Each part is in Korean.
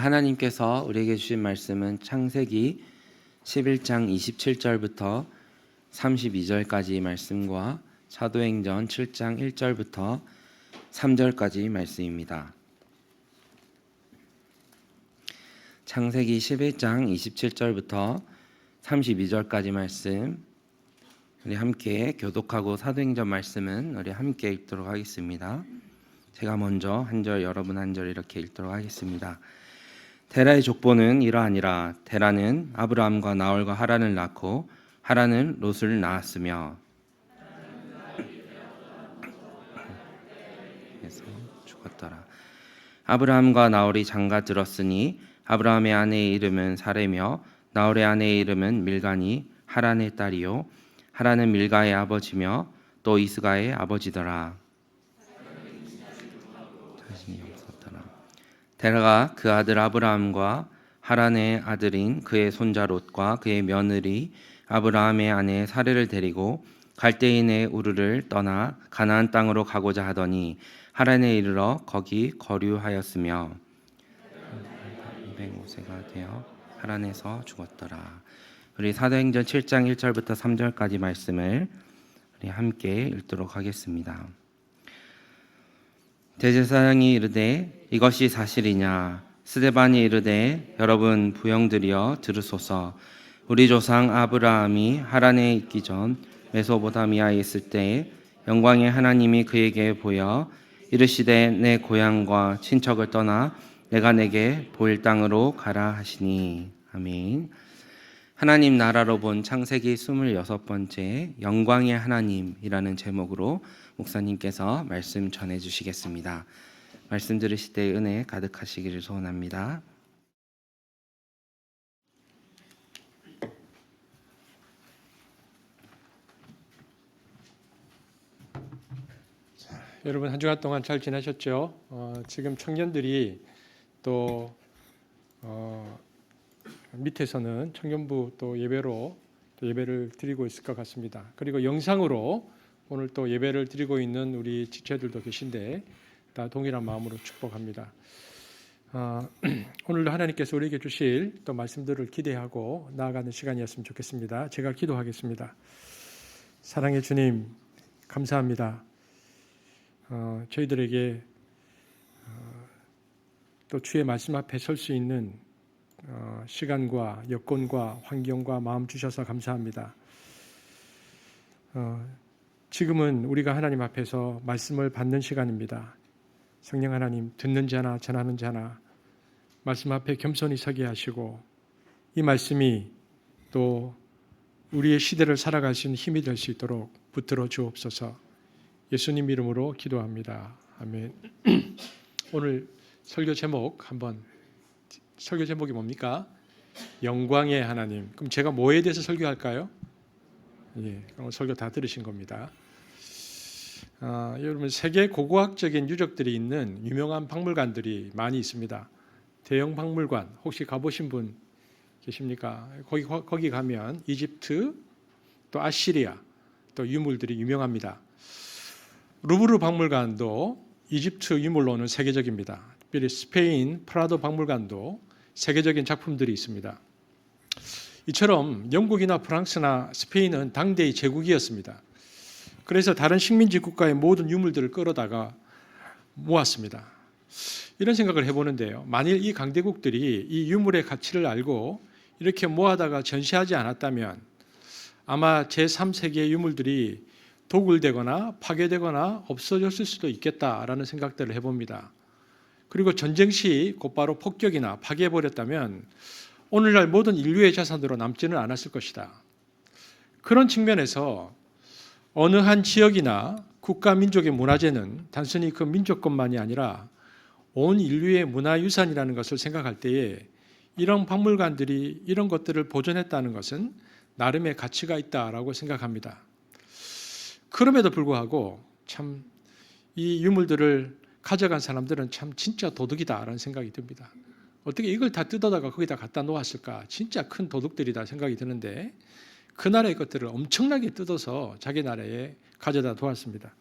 하나님께서 우리에게 주신 말씀은 창세기 11장 27절부터 32절까지 말씀과 사도행전 7장 1절부터 3절까지 말씀입니다. 창세기 11장 27절부터 32절까지 말씀, 우리 함께 교독하고 사도행전 말씀은 우리 함께 읽도록 하겠습니다. 제가 먼저 한 절, 여러분 한 절 이렇게 읽도록 하겠습니다. 데라의 족보는 이러하니라. 데라는 아브라함과 나홀과 하란을 낳고 하란은 롯을 낳았으며 그래서 죽었더라. 아브라함과 나홀이 장가 들었으니 아브라함의 아내의 이름은 사레며 나홀의 아내의 이름은 밀가니 하란의 딸이요 하란은 밀가의 아버지며 또 이스가의 아버지더라. 데라가 그 아들 아브라함과 하란의 아들인 그의 손자 롯과 그의 며느리 아브라함의 아내 사레를 데리고 갈대인의 우르를 떠나 가나안 땅으로 가고자 하더니 하란에 이르러 거기 거류하였으며 205세가 되어 하란에서 죽었더라. 우리 사도행전 7장 1절부터 3절까지 말씀을 우리 함께 읽도록 하겠습니다. 대제사장이 이르되 이것이 사실이냐? 스데반이 이르되 여러분 부형들이여 들으소서. 우리 조상 아브라함이 하란에 있기 전 메소보다미아에 있을 때에 영광의 하나님이 그에게 보여 이르시되 내 고향과 친척을 떠나 내가 내게 보일 땅으로 가라 하시니. 아멘. 하나님 나라로 본 창세기 26번째 영광의 하나님이라는 제목으로 목사님께서 말씀 전해 주시겠습니다. 말씀 들으실 때 은혜 가득하시기를 소원합니다. 자, 여러분 한 주간 동안 잘 지내셨죠? 지금 청년들이 또 밑에서는 청년부 또 예배로 또 예배를 드리고 있을 것 같습니다. 그리고 영상으로 오늘 또 예배를 드리고 있는 우리 지체들도 계신데 다 동일한 마음으로 축복합니다. 오늘도 하나님께서 우리에게 주실 또 말씀들을 기대하고 나아가는 시간이었으면 좋겠습니다. 제가 기도하겠습니다. 사랑의 주님, 감사합니다. 저희들에게 또 주의 말씀 앞에 설 수 있는 시간과 여건과 환경과 마음 주셔서 감사합니다. 지금은 우리가 하나님 앞에서 말씀을 받는 시간입니다. 성령 하나님, 듣는 자나 전하는 자나 말씀 앞에 겸손히 서게 하시고 이 말씀이 또 우리의 시대를 살아갈 수 있는 힘이 될 수 있도록 붙들어 주옵소서. 예수님 이름으로 기도합니다. 아멘. 오늘 설교 제목이 뭡니까? 영광의 하나님. 그럼 제가 뭐에 대해서 설교할까요? 오늘 설교 다 들으신 겁니다. 여러분 세계 고고학적인 유적들이 있는 유명한 박물관들이 많이 있습니다. 대형 박물관 혹시 가보신 분 계십니까? 거기 가면 이집트 또 아시리아 또 유물들이 유명합니다. 루브르 박물관도 이집트 유물로는 세계적입니다. 특별히 스페인 프라도 박물관도 세계적인 작품들이 있습니다. 이처럼 영국이나 프랑스나 스페인은 당대의 제국이었습니다. 그래서 다른 식민지 국가의 모든 유물들을 끌어다가 모았습니다. 이런 생각을 해보는데요. 만일 이 강대국들이 이 유물의 가치를 알고 이렇게 모아다가 전시하지 않았다면 아마 제3세계의 유물들이 도굴되거나 파괴되거나 없어졌을 수도 있겠다라는 생각들을 해봅니다. 그리고 전쟁 시 곧바로 폭격이나 파괴해버렸다면 오늘날 모든 인류의 자산으로 남지는 않았을 것이다. 그런 측면에서 어느 한 지역이나 국가 민족의 문화재는 단순히 그 민족 것만이 아니라 온 인류의 문화유산이라는 것을 생각할 때에 이런 박물관들이 이런 것들을 보존했다는 것은 나름의 가치가 있다라고 생각합니다. 그럼에도 불구하고 참 이 유물들을 가져간 사람들은 참 진짜 도둑이다라는 생각이 듭니다. 어떻게 이걸 다 뜯어다가 거기다 갖다 놓았을까? 진짜 큰 도둑들이다 생각이 드는데 그 나라의 것들을 엄청나게 뜯어서 자기 나라에 가져다 두었습니다.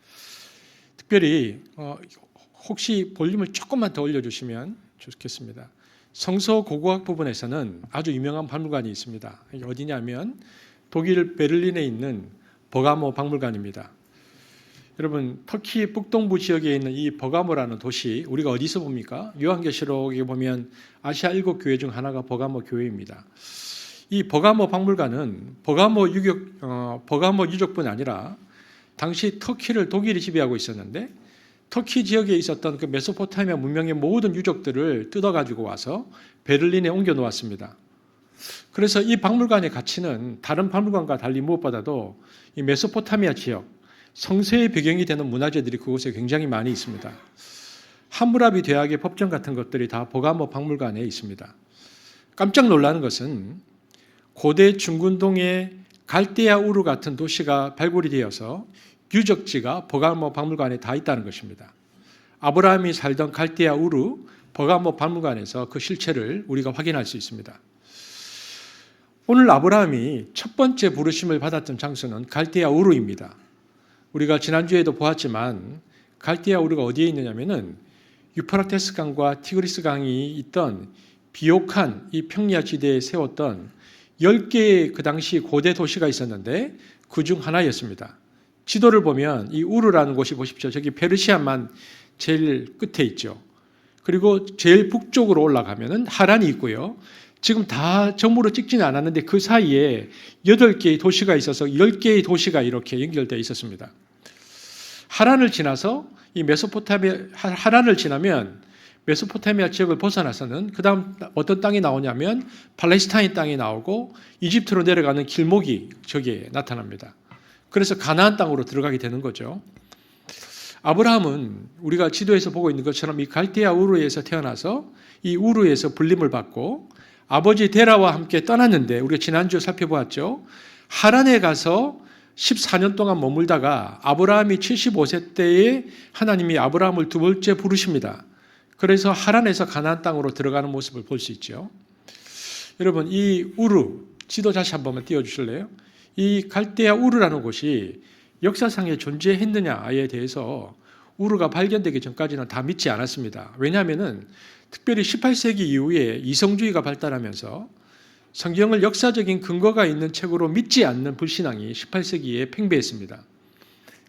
특별히 혹시 볼륨을 조금만 더 올려주시면 좋겠습니다. 성서 고고학 부분에서는 아주 유명한 박물관이 있습니다. 이게 어디냐면 독일 베를린에 있는 버가모 박물관입니다. 여러분, 터키 북동부 지역에 있는 이 버가모라는 도시, 우리가 어디서 봅니까? 요한계시록에 보면 아시아 7교회 중 하나가 버가모 교회입니다. 이 버가모 박물관은 버가모 유적뿐 아니라 당시 터키를 독일이 지배하고 있었는데 터키 지역에 있었던 그 메소포타미아 문명의 모든 유적들을 뜯어가지고 와서 베를린에 옮겨 놓았습니다. 그래서 이 박물관의 가치는 다른 박물관과 달리 무엇보다도 이 메소포타미아 지역, 성서의 배경이 되는 문화재들이 그곳에 굉장히 많이 있습니다. 함무라비 대학의 법전 같은 것들이 다 버가모 박물관에 있습니다. 깜짝 놀라는 것은 고대 중군동의 갈대아 우르 같은 도시가 발굴이 되어서 유적지가 버가모 박물관에 다 있다는 것입니다. 아브라함이 살던 갈대아 우르 버가모 박물관에서 그 실체를 우리가 확인할 수 있습니다. 오늘 아브라함이 첫 번째 부르심을 받았던 장소는 갈대아 우르입니다. 우리가 지난주에도 보았지만 갈대아 우르가 어디에 있느냐면은 유프라테스 강과 티그리스 강이 있던 비옥한 이 평야 지대에 세웠던 10개의 그 당시 고대 도시가 있었는데 그중 하나였습니다. 지도를 보면 이 우르라는 곳이 보십시오. 저기 페르시아만 제일 끝에 있죠. 그리고 제일 북쪽으로 올라가면은 하란이 있고요. 지금 다 점으로 찍지는 않았는데 그 사이에 8개의 도시가 있어서 10개의 도시가 이렇게 연결되어 있었습니다. 하란을 지나서 이 하란을 지나면 메소포타미아 지역을 벗어나서는 그 다음 어떤 땅이 나오냐면 팔레스타인 땅이 나오고 이집트로 내려가는 길목이 저기에 나타납니다. 그래서 가나안 땅으로 들어가게 되는 거죠. 아브라함은 우리가 지도에서 보고 있는 것처럼 이 갈대아 우르에서 태어나서 이 우르에서 불림을 받고 아버지 데라와 함께 떠났는데 우리가 지난주 살펴보았죠. 하란에 가서 14년 동안 머물다가 아브라함이 75세 때에 하나님이 아브라함을 두 번째 부르십니다. 그래서 하란에서 가나안 땅으로 들어가는 모습을 볼 수 있죠. 여러분, 이 우르 지도 다시 한 번만 띄워주실래요? 이 갈대아 우르라는 곳이 역사상에 존재했느냐에 대해서 우르가 발견되기 전까지는 다 믿지 않았습니다. 왜냐하면 특별히 18세기 이후에 이성주의가 발달하면서 성경을 역사적인 근거가 있는 책으로 믿지 않는 불신앙이 18세기에 팽배했습니다.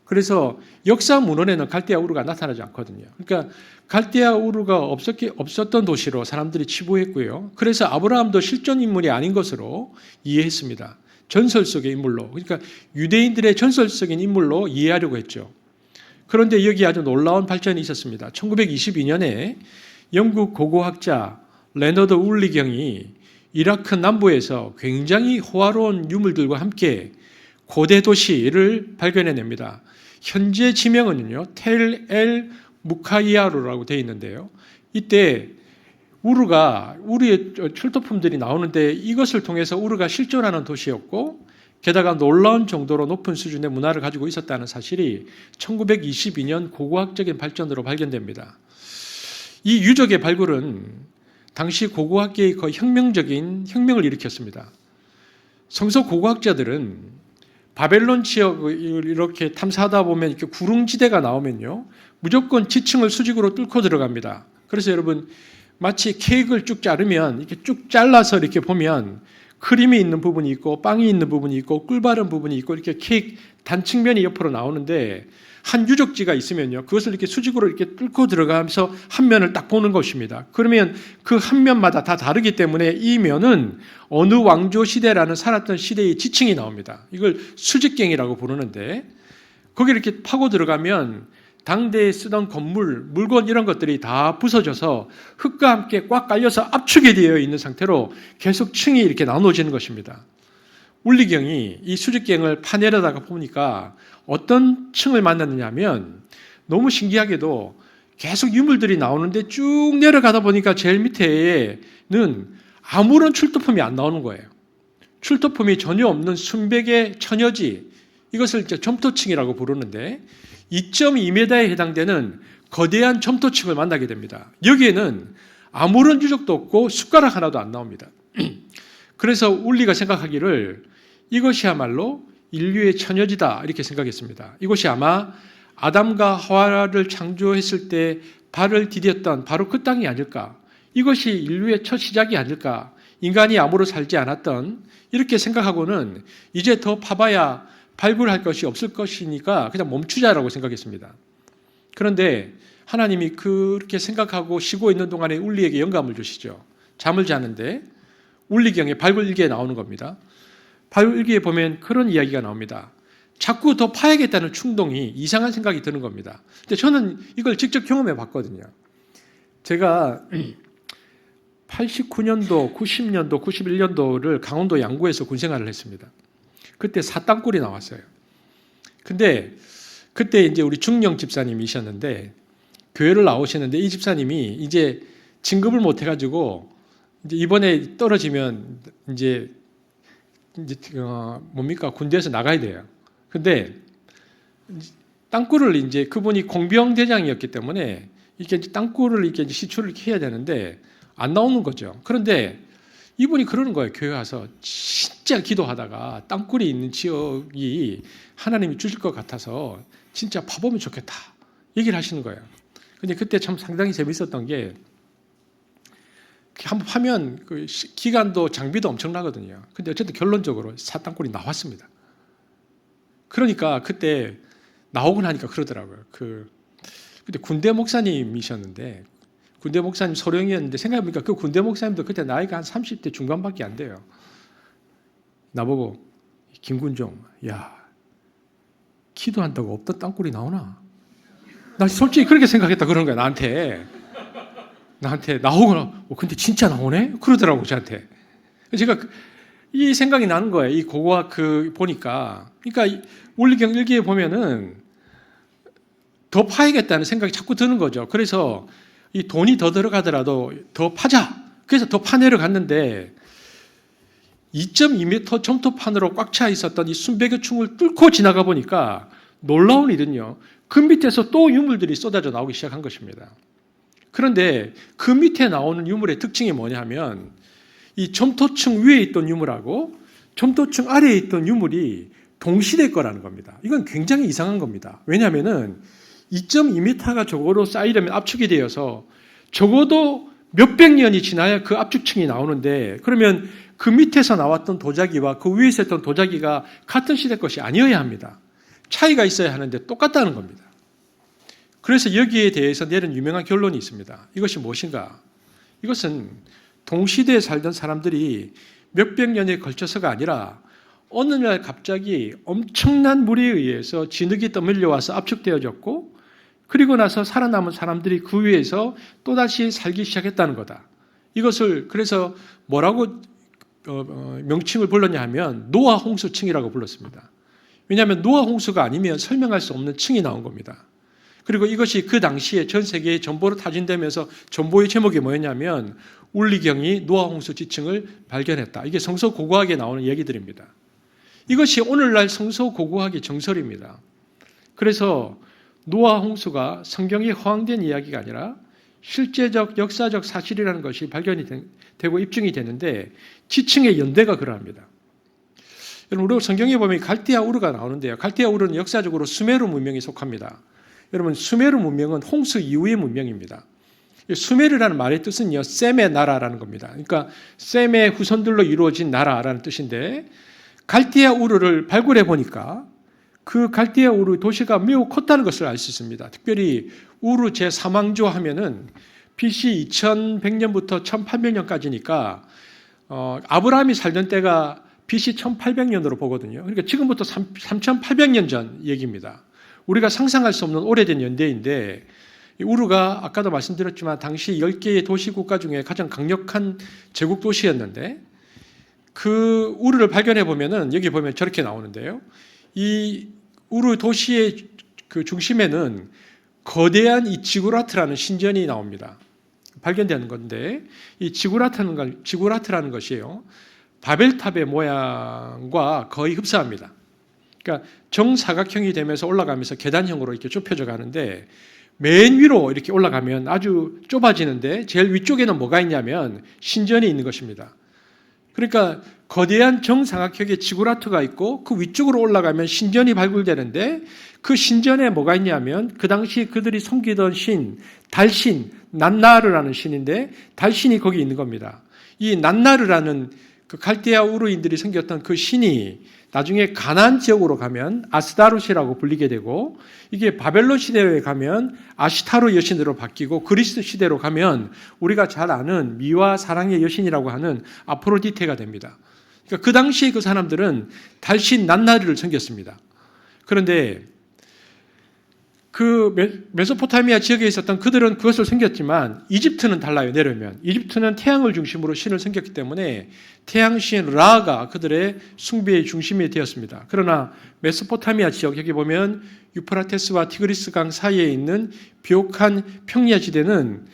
그래서 역사 문헌에는 갈대아 우르가 나타나지 않거든요. 그러니까 갈대아 우르가 없었던 도시로 사람들이 치부했고요. 그래서 아브라함도 실존 인물이 아닌 것으로 이해했습니다. 전설 속의 인물로, 그러니까 유대인들의 전설적인 인물로 이해하려고 했죠. 그런데 여기 아주 놀라운 발전이 있었습니다. 1922년에 영국 고고학자 레너드 울리경이 이라크 남부에서 굉장히 호화로운 유물들과 함께 고대 도시를 발견해냅니다. 현재 지명은요, 텔 엘 무카이아루라고 되어 있는데요. 이때 우르의 출토품들이 나오는데 이것을 통해서 우르가 실존하는 도시였고 게다가 놀라운 정도로 높은 수준의 문화를 가지고 있었다는 사실이 1922년 고고학적인 발전으로 발견됩니다. 이 유적의 발굴은 당시 고고학계의 거의 혁명적인 혁명을 일으켰습니다. 성서 고고학자들은 바벨론 지역을 이렇게 탐사하다 보면 이렇게 구릉지대가 나오면요, 무조건 지층을 수직으로 뚫고 들어갑니다. 그래서 여러분, 마치 케이크를 쭉 자르면 이렇게 쭉 잘라서 이렇게 보면 크림이 있는 부분이 있고 빵이 있는 부분이 있고 꿀 바른 부분이 있고 이렇게 케이크 단측면이 옆으로 나오는데 한 유적지가 있으면요, 그것을 이렇게 수직으로 이렇게 뚫고 들어가면서 한 면을 딱 보는 것입니다. 그러면 그 한 면마다 다 다르기 때문에 이 면은 어느 왕조 시대라는 살았던 시대의 지층이 나옵니다. 이걸 수직갱이라고 부르는데 거기 이렇게 파고 들어가면 당대에 쓰던 건물, 물건 이런 것들이 다 부서져서 흙과 함께 꽉 깔려서 압축이 되어 있는 상태로 계속 층이 이렇게 나눠지는 것입니다. 울리경이 이 수직갱을 파내려다가 보니까 어떤 층을 만났느냐 하면 너무 신기하게도 계속 유물들이 나오는데 쭉 내려가다 보니까 제일 밑에는 아무런 출토품이 안 나오는 거예요. 출토품이 전혀 없는 순백의 천여지, 이것을 이제 점토층이라고 부르는데 2.2m에 해당되는 거대한 점토층을 만나게 됩니다. 여기에는 아무런 유적도 없고 숟가락 하나도 안 나옵니다. 그래서 울리가 생각하기를 이것이야말로 인류의 천여지다 이렇게 생각했습니다. 이것이 아마 아담과 하와를 창조했을 때 발을 디뎠던 바로 그 땅이 아닐까. 이것이 인류의 첫 시작이 아닐까. 인간이 암으로 살지 않았던 이렇게 생각하고는 이제 더 파봐야 발굴할 것이 없을 것이니까 그냥 멈추자라고 생각했습니다. 그런데 하나님이 그렇게 생각하고 쉬고 있는 동안에 울리에게 영감을 주시죠. 잠을 자는데 울리경에 발굴일기에 나오는 겁니다. 발굴일기에 보면 그런 이야기가 나옵니다. 자꾸 더 파야겠다는 충동이 이상한 생각이 드는 겁니다. 근데 저는 이걸 직접 경험해 봤거든요. 제가 89년도, 90년도, 91년도를 강원도 양구에서 군생활을 했습니다. 그때 사땅굴이 나왔어요. 근데 그때 이제 우리 중령 집사님이셨는데 교회를 나오시는데 이 집사님이 이제 진급을 못 해가지고 이제 이번에 떨어지면 이제 뭡니까 군대에서 나가야 돼요. 근데 땅굴을 이제 그분이 공병대장이었기 때문에 이렇게 땅굴을 이렇게 시추를 이렇게 해야 되는데 안 나오는 거죠. 그런데 이분이 그러는 거예요. 교회 와서 진짜 기도하다가 땅굴이 있는 지역이 하나님이 주실 것 같아서 진짜 파보면 좋겠다 얘기를 하시는 거예요. 근데 그때 참 상당히 재밌었던 게 한번 파면 그 기간도 장비도 엄청나거든요. 근데 어쨌든 결론적으로 사땅굴이 나왔습니다. 그러니까 그때 나오고 나니까 그러더라고요. 그때 군대 목사님이셨는데 군대 목사님 소령이었는데 생각해보니까 그 군대 목사님도 그때 나이가 한 30대 중반밖에 안 돼요. 나보고 김군종, 야 기도한다고 없던 땅굴이 나오나? 나 솔직히 그렇게 생각했다 그러는 거야 나한테 나오거나 근데 진짜 나오네? 그러더라고 저한테. 제가 이 생각이 나는 거예요. 이 고고학 보니까 그러니까 울리경 일기에 보면은 더 파야겠다는 생각이 자꾸 드는 거죠. 그래서 이 돈이 더 들어가더라도 더 파자. 그래서 더 파내려 갔는데 2.2m 점토판으로 꽉 차 있었던 이 순백의 충을 뚫고 지나가 보니까 놀라운 일은요. 그 밑에서 또 유물들이 쏟아져 나오기 시작한 것입니다. 그런데 그 밑에 나오는 유물의 특징이 뭐냐 하면 이 점토층 위에 있던 유물하고 점토층 아래에 있던 유물이 동시대 거라는 겁니다. 이건 굉장히 이상한 겁니다. 왜냐하면 2.2m가 적어도 쌓이려면 압축이 되어서 적어도 몇백 년이 지나야 그 압축층이 나오는데 그러면 그 밑에서 나왔던 도자기와 그 위에서 했던 도자기가 같은 시대 것이 아니어야 합니다. 차이가 있어야 하는데 똑같다는 겁니다. 그래서 여기에 대해서 내린 유명한 결론이 있습니다. 이것이 무엇인가? 이것은 동시대에 살던 사람들이 몇백 년에 걸쳐서가 아니라 어느 날 갑자기 엄청난 물에 의해서 진흙이 떠밀려와서 압축되어졌고 그리고 나서 살아남은 사람들이 그 위에서 또다시 살기 시작했다는 거다. 이것을 그래서 뭐라고 명칭을 불렀냐 하면 노아 홍수층이라고 불렀습니다. 왜냐하면 노아 홍수가 아니면 설명할 수 없는 층이 나온 겁니다. 그리고 이것이 그 당시에 전 세계에 전보로 타진되면서 전보의 제목이 뭐였냐면 울리경이 노아 홍수 지층을 발견했다. 이게 성서 고고학에 나오는 얘기들입니다. 이것이 오늘날 성서 고고학의 정설입니다. 그래서 노아 홍수가 성경에 허황된 이야기가 아니라 실제적 역사적 사실이라는 것이 발견이 되고 입증이 되는데 지층의 연대가 그러합니다. 여러분 우리 성경에 보면 갈대아 우르가 나오는데요. 갈대아 우르는 역사적으로 수메르 문명에 속합니다. 여러분 수메르 문명은 홍수 이후의 문명입니다. 수메르라는 말의 뜻은요 셈의 나라라는 겁니다. 그러니까 셈의 후손들로 이루어진 나라라는 뜻인데 갈대아 우르를 발굴해 보니까 그 갈대아 우르 도시가 매우 컸다는 것을 알 수 있습니다. 특별히 우르 제3왕조 하면은 BC 2100년부터 1800년까지니까 아브라함이 살던 때가 BC 1800년으로 보거든요. 그러니까 지금부터 3800년 전 얘기입니다. 우리가 상상할 수 없는 오래된 연대인데 우르가 아까도 말씀드렸지만 당시 10개의 도시 국가 중에 가장 강력한 제국 도시였는데 그 우르를 발견해 보면은 여기 보면 저렇게 나오는데요. 이 우르 도시의 그 중심에는 거대한 이 지구라트라는 신전이 나옵니다. 발견되는 건데 이 지구라트라는 것이에요. 바벨탑의 모양과 거의 흡사합니다. 그러니까 정사각형이 되면서 올라가면서 계단형으로 이렇게 좁혀져 가는데 맨 위로 이렇게 올라가면 아주 좁아지는데 제일 위쪽에는 뭐가 있냐면 신전이 있는 것입니다. 그러니까 거대한 정사각형의 지구라트가 있고 그 위쪽으로 올라가면 신전이 발굴되는데 그 신전에 뭐가 있냐면 그 당시 그들이 섬기던 신, 달신, 난나르라는 신인데 달신이 거기 있는 겁니다. 이 난나르라는 그 갈대아 우르인들이 섬겼던 그 신이 나중에 가나안 지역으로 가면 아스다롯이라고 불리게 되고 이게 바벨론 시대에 가면 아시타로 여신으로 바뀌고 그리스 시대로 가면 우리가 잘 아는 미와 사랑의 여신이라고 하는 아프로디테가 됩니다. 그러니까 그 당시에 그 사람들은 달신 난나르를 섬겼습니다. 그런데 그 메소포타미아 지역에 있었던 그들은 그것을 섬겼지만 이집트는 달라요. 내려오면 이집트는 태양을 중심으로 신을 섬겼기 때문에 태양신 라가 그들의 숭배의 중심이 되었습니다. 그러나 메소포타미아 지역 여기 보면 유프라테스와 티그리스 강 사이에 있는 비옥한 평야 지대는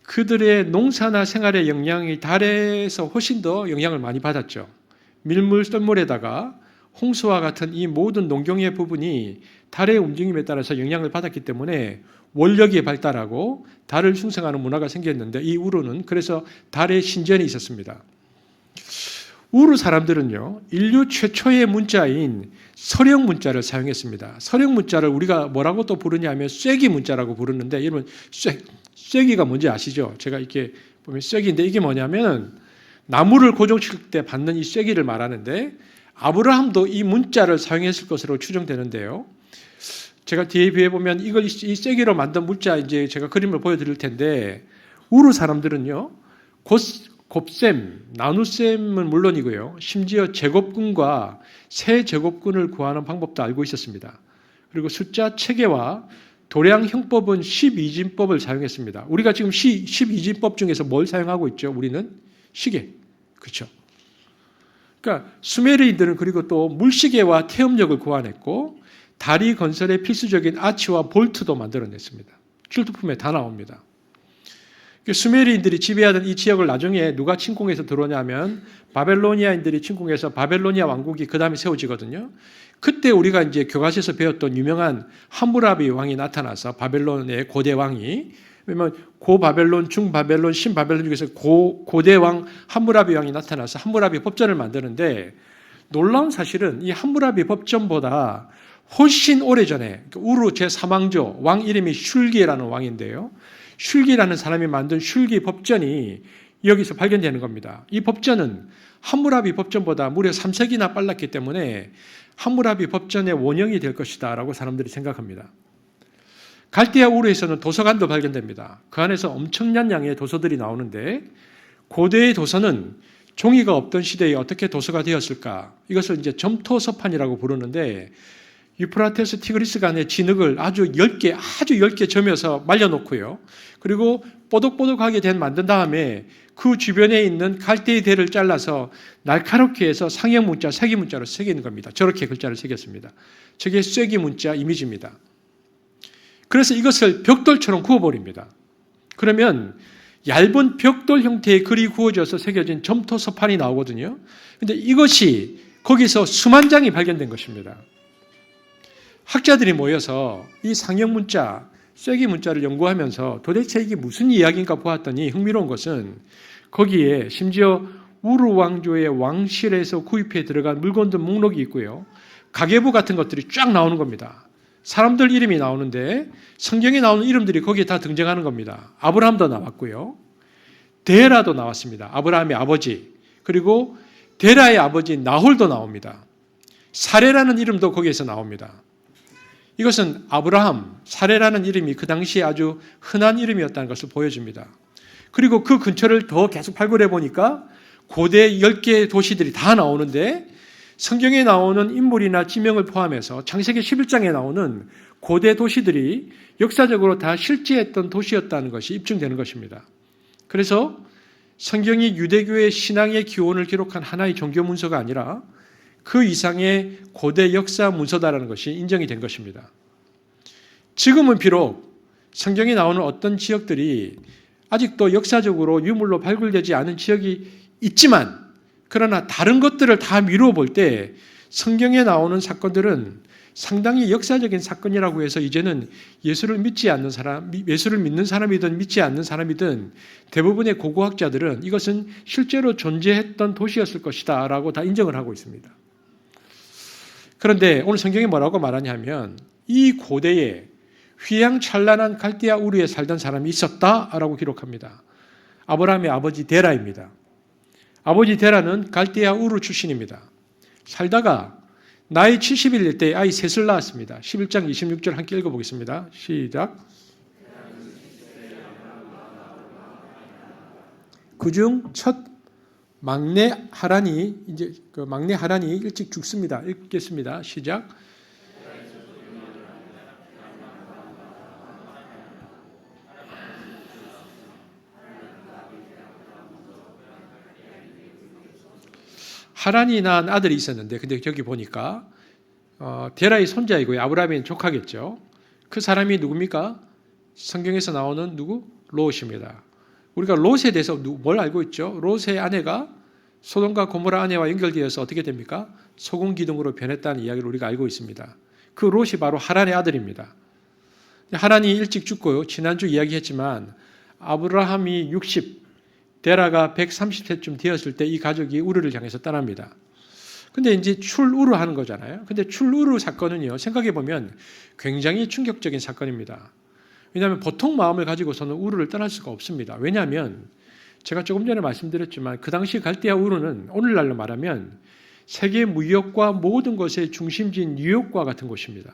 그들의 농사나 생활의 영향이 달에서 훨씬 더 영향을 많이 받았죠. 밀물 썰물에다가 홍수와 같은 이 모든 농경의 부분이 달의 움직임에 따라서 영향을 받았기 때문에 원력이 발달하고 달을 숭상하는 문화가 생겼는데 이 우르는 그래서 달의 신전이 있었습니다. 우르 사람들은요, 인류 최초의 문자인 서령 문자를 사용했습니다. 서령 문자를 우리가 뭐라고 또 부르냐면 쐐기 문자라고 부르는데 여러분 쐐기가 뭔지 아시죠? 제가 이렇게 보면 쐐기인데 이게 뭐냐면 나무를 고정시킬 때 받는 이 쐐기를 말하는데 아브라함도 이 문자를 사용했을 것으로 추정되는데요. 제가 뒤에 보면 이걸 이 쐐기로 만든 문자 이제 제가 그림을 보여드릴 텐데 우르 사람들은요 곱셈, 나눗셈은 물론이고요. 심지어 제곱근과 세제곱근을 구하는 방법도 알고 있었습니다. 그리고 숫자 체계와 도량 형법은 12진법을 사용했습니다. 우리가 지금 12진법 중에서 뭘 사용하고 있죠? 우리는 시계. 그렇죠? 그러니까 수메르인들은 그리고 또 물시계와 태음력을 구해냈고 다리 건설에 필수적인 아치와 볼트도 만들어냈습니다. 출토품에 다 나옵니다. 수메르인들이 지배하던 이 지역을 나중에 누가 침공해서 들어오냐면 바벨로니아인들이 침공해서 바벨로니아 왕국이 그 다음에 세워지거든요. 그때 우리가 이제 교과서에서 배웠던 유명한 함무라비 왕이 나타나서 바벨론의 고대 왕이 왜냐면 고바벨론, 중바벨론, 신바벨론 중에서 고대 왕 함무라비 왕이 나타나서 함무라비 법전을 만드는데 놀라운 사실은 이 함무라비 법전보다 훨씬 오래전에 우르 제3왕조 왕 이름이 슐기라는 왕인데요. 슐기라는 사람이 만든 슐기 법전이 여기서 발견되는 겁니다. 이 법전은 함무라비 법전보다 무려 3세기나 빨랐기 때문에 함무라비 법전의 원형이 될 것이다 라고 사람들이 생각합니다. 갈대아 우르에서는 도서관도 발견됩니다. 그 안에서 엄청난 양의 도서들이 나오는데 고대의 도서는 종이가 없던 시대에 어떻게 도서가 되었을까? 이것을 이제 점토서판이라고 부르는데 유프라테스 티그리스 간의 진흙을 아주 얇게 점여서 말려놓고요. 그리고 뽀독뽀독하게 만든 다음에 그 주변에 있는 갈대의 대를 잘라서 날카롭게 해서 상형 문자, 세기 문자로 새기는 겁니다. 저렇게 글자를 새겼습니다. 저게 쐐기 문자 이미지입니다. 그래서 이것을 벽돌처럼 구워버립니다. 그러면 얇은 벽돌 형태의 글이 구워져서 새겨진 점토서판이 나오거든요. 그런데 이것이 거기서 수만 장이 발견된 것입니다. 학자들이 모여서 이 상형 문자, 쐐기 문자를 연구하면서 도대체 이게 무슨 이야기인가 보았더니 흥미로운 것은 거기에 심지어 우르 왕조의 왕실에서 구입해 들어간 물건들 목록이 있고요. 가계부 같은 것들이 쫙 나오는 겁니다. 사람들 이름이 나오는데 성경에 나오는 이름들이 거기에 다 등장하는 겁니다. 아브라함도 나왔고요. 데라도 나왔습니다. 아브라함의 아버지. 그리고 데라의 아버지 나홀도 나옵니다. 사레라는 이름도 거기에서 나옵니다. 이것은 아브라함, 사레라는 이름이 그 당시에 아주 흔한 이름이었다는 것을 보여줍니다. 그리고 그 근처를 더 계속 발굴해 보니까 고대 10개의 도시들이 다 나오는데 성경에 나오는 인물이나 지명을 포함해서 창세기 11장에 나오는 고대 도시들이 역사적으로 다 실제했던 도시였다는 것이 입증되는 것입니다. 그래서 성경이 유대교의 신앙의 기원을 기록한 하나의 종교 문서가 아니라 그 이상의 고대 역사 문서다라는 것이 인정이 된 것입니다. 지금은 비록 성경에 나오는 어떤 지역들이 아직도 역사적으로 유물로 발굴되지 않은 지역이 있지만 그러나 다른 것들을 다 미루어 볼 때 성경에 나오는 사건들은 상당히 역사적인 사건이라고 해서 이제는 예수를 믿지 않는 사람, 예수를 믿는 사람이든 믿지 않는 사람이든 대부분의 고고학자들은 이것은 실제로 존재했던 도시였을 것이다 라고 다 인정을 하고 있습니다. 그런데 오늘 성경이 뭐라고 말하냐면 이 고대에 휘황찬란한 갈대아 우르에 살던 사람이 있었다라고 기록합니다. 아브라함의 아버지 데라입니다. 아버지 데라는 갈대아 우르 출신입니다. 살다가 나이 70일 때 아이 셋을 낳았습니다. 11장 26절 함께 읽어보겠습니다. 시작. 그중 첫 막내 하란이 일찍 죽습니다. 읽겠습니다. 시작. 하란이 낳은 아들이 있었는데, 근데 저기 보니까 데라의 손자이고요. 아브라함의 조카겠죠. 그 사람이 누굽니까? 성경에서 나오는 누구? 롯입니다. 우리가 롯에 대해서 뭘 알고 있죠? 롯의 아내가 소돔과 고모라 아내와 연결되어서 어떻게 됩니까? 소금 기둥으로 변했다는 이야기를 우리가 알고 있습니다. 그 롯이 바로 하란의 아들입니다. 하란이 일찍 죽고요. 지난주 이야기했지만 아브라함이 60, 데라가 130세쯤 되었을 때 이 가족이 우르를 향해서 떠납니다. 근데 이제 출우르 하는 거잖아요. 근데 출우르 사건은요, 생각해 보면 굉장히 충격적인 사건입니다. 왜냐하면 보통 마음을 가지고서는 우르를 떠날 수가 없습니다. 왜냐하면 제가 조금 전에 말씀드렸지만 그 당시 갈대아 우르는 오늘날로 말하면 세계 무역과 모든 것의 중심지인 뉴욕과 같은 곳입니다.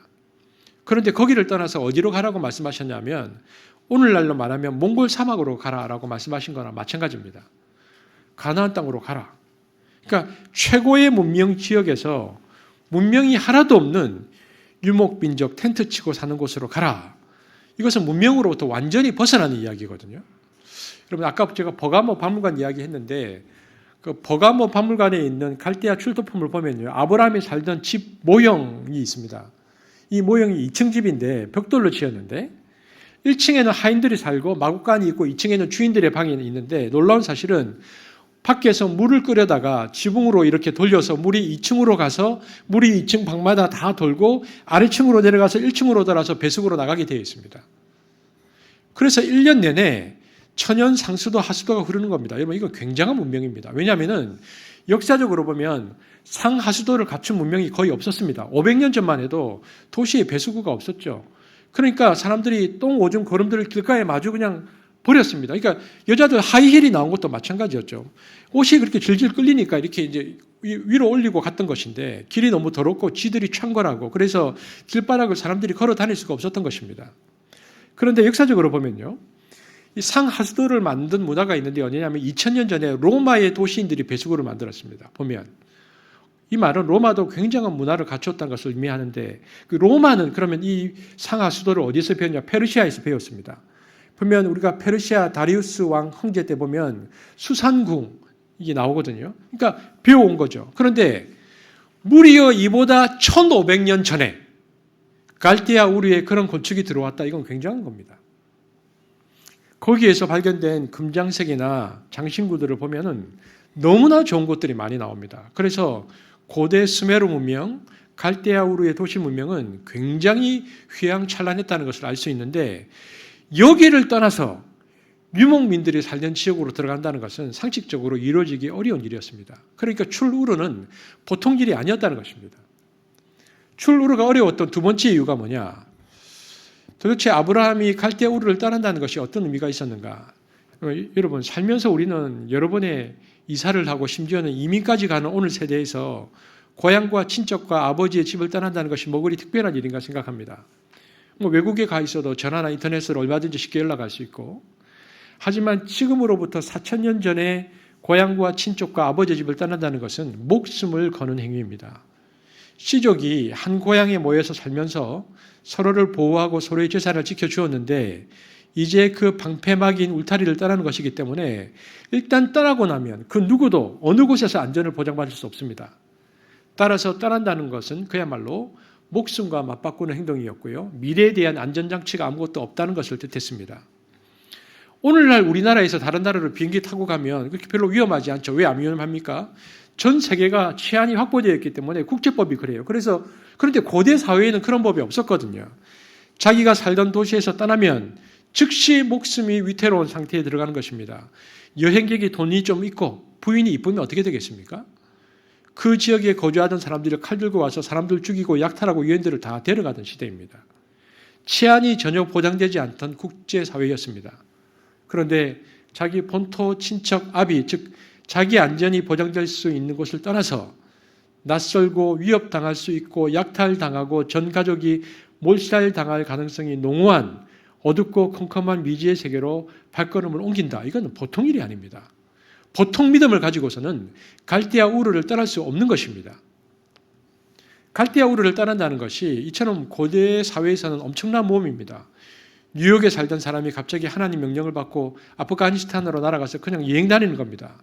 그런데 거기를 떠나서 어디로 가라고 말씀하셨냐면 오늘날로 말하면 몽골 사막으로 가라라고 말씀하신 거나 마찬가지입니다. 가나안 땅으로 가라. 그러니까 최고의 문명 지역에서 문명이 하나도 없는 유목민족 텐트 치고 사는 곳으로 가라. 이것은 문명으로부터 완전히 벗어나는 이야기거든요. 여러분 아까 제가 버가모 박물관 이야기했는데 그 버가모 박물관에 있는 갈대아 출토품을 보면요. 아브라함이 살던 집 모형이 있습니다. 이 모형이 2층 집인데 벽돌로 지었는데 1층에는 하인들이 살고 마구간이 있고 2층에는 주인들의 방이 있는데 놀라운 사실은 밖에서 물을 끓여다가 지붕으로 이렇게 돌려서 물이 2층으로 가서 물이 2층 방마다 다 돌고 아래층으로 내려가서 1층으로 돌아서 배수구로 나가게 되어 있습니다. 그래서 1년 내내 천연 상수도 하수도가 흐르는 겁니다. 여러분 이거 굉장한 문명입니다. 왜냐하면 역사적으로 보면 상하수도를 갖춘 문명이 거의 없었습니다. 500년 전만 해도 도시에 배수구가 없었죠. 그러니까 사람들이 똥 오줌 거름들을 길가에 마주 그냥 버렸습니다. 그러니까 여자들 하이힐이 나온 것도 마찬가지였죠. 옷이 그렇게 질질 끌리니까 이렇게 이제 위로 올리고 갔던 것인데 길이 너무 더럽고 쥐들이 창궐하고 그래서 길바닥을 사람들이 걸어 다닐 수가 없었던 것입니다. 그런데 역사적으로 보면요. 이 상하수도를 만든 문화가 있는데 어디냐면 2000년 전에 로마의 도시인들이 배수구를 만들었습니다. 보면 이 말은 로마도 굉장한 문화를 갖췄다는 것을 의미하는데 그 로마는 그러면 이 상하수도를 어디서 배웠냐? 페르시아에서 배웠습니다. 보면 우리가 페르시아 다리우스 왕 황제 때 보면 수산궁 이게 나오거든요. 그러니까 배워온 거죠. 그런데 무려 이보다 1500년 전에 갈대아 우르에 그런 건축이 들어왔다. 이건 굉장한 겁니다. 거기에서 발견된 금장색이나 장신구들을 보면은 너무나 좋은 것들이 많이 나옵니다. 그래서 고대 수메르 문명, 갈대아 우르의 도시 문명은 굉장히 휘황찬란했다는 것을 알 수 있는데 여기를 떠나서 유목민들이 살던 지역으로 들어간다는 것은 상식적으로 이루어지기 어려운 일이었습니다. 그러니까 출우르는 보통 일이 아니었다는 것입니다. 출우르가 어려웠던 두 번째 이유가 뭐냐? 도대체 아브라함이 갈대아 우르를 떠난다는 것이 어떤 의미가 있었는가? 여러분 살면서 우리는 여러 번의 이사를 하고 심지어는 이민까지 가는 오늘 세대에서 고향과 친척과 아버지의 집을 떠난다는 것이 뭐 그리 특별한 일인가 생각합니다. 뭐 외국에 가 있어도 전화나 인터넷으로 얼마든지 쉽게 연락할 수 있고 하지만 지금으로부터 4000년 전에 고향과 친척과 아버지의 집을 떠난다는 것은 목숨을 거는 행위입니다. 시족이 한 고향에 모여서 살면서 서로를 보호하고 서로의 재산을 지켜주었는데 이제 그 방패막인 울타리를 떠나는 것이기 때문에 일단 떠나고 나면 그 누구도 어느 곳에서 안전을 보장받을 수 없습니다. 따라서 떠난다는 것은 그야말로 목숨과 맞바꾸는 행동이었고요. 미래에 대한 안전장치가 아무것도 없다는 것을 뜻했습니다. 오늘날 우리나라에서 다른 나라로 비행기 타고 가면 그렇게 별로 위험하지 않죠. 왜 안 위험합니까? 전 세계가 치안이 확보되어 있기 때문에 국제법이 그래요. 그런데 고대 사회에는 그런 법이 없었거든요. 자기가 살던 도시에서 떠나면 즉시 목숨이 위태로운 상태에 들어가는 것입니다. 여행객이 돈이 좀 있고 부인이 이쁘면 어떻게 되겠습니까? 그 지역에 거주하던 사람들이 칼 들고 와서 사람들 죽이고 약탈하고 유엔들을 다 데려가던 시대입니다. 치안이 전혀 보장되지 않던 국제사회였습니다. 그런데 자기 본토 친척 아비, 즉 자기 안전이 보장될 수 있는 곳을 떠나서 낯설고 위협당할 수 있고 약탈당하고 전 가족이 몰살당할 가능성이 농후한 어둡고 컴컴한 미지의 세계로 발걸음을 옮긴다. 이건 보통 일이 아닙니다. 보통 믿음을 가지고서는 갈대아 우르를 떠날 수 없는 것입니다. 갈대아 우르를 떠난다는 것이 이처럼 고대 사회에서는 엄청난 모험입니다. 뉴욕에 살던 사람이 갑자기 하나님 명령을 받고 아프가니스탄으로 날아가서 그냥 여행 다니는 겁니다.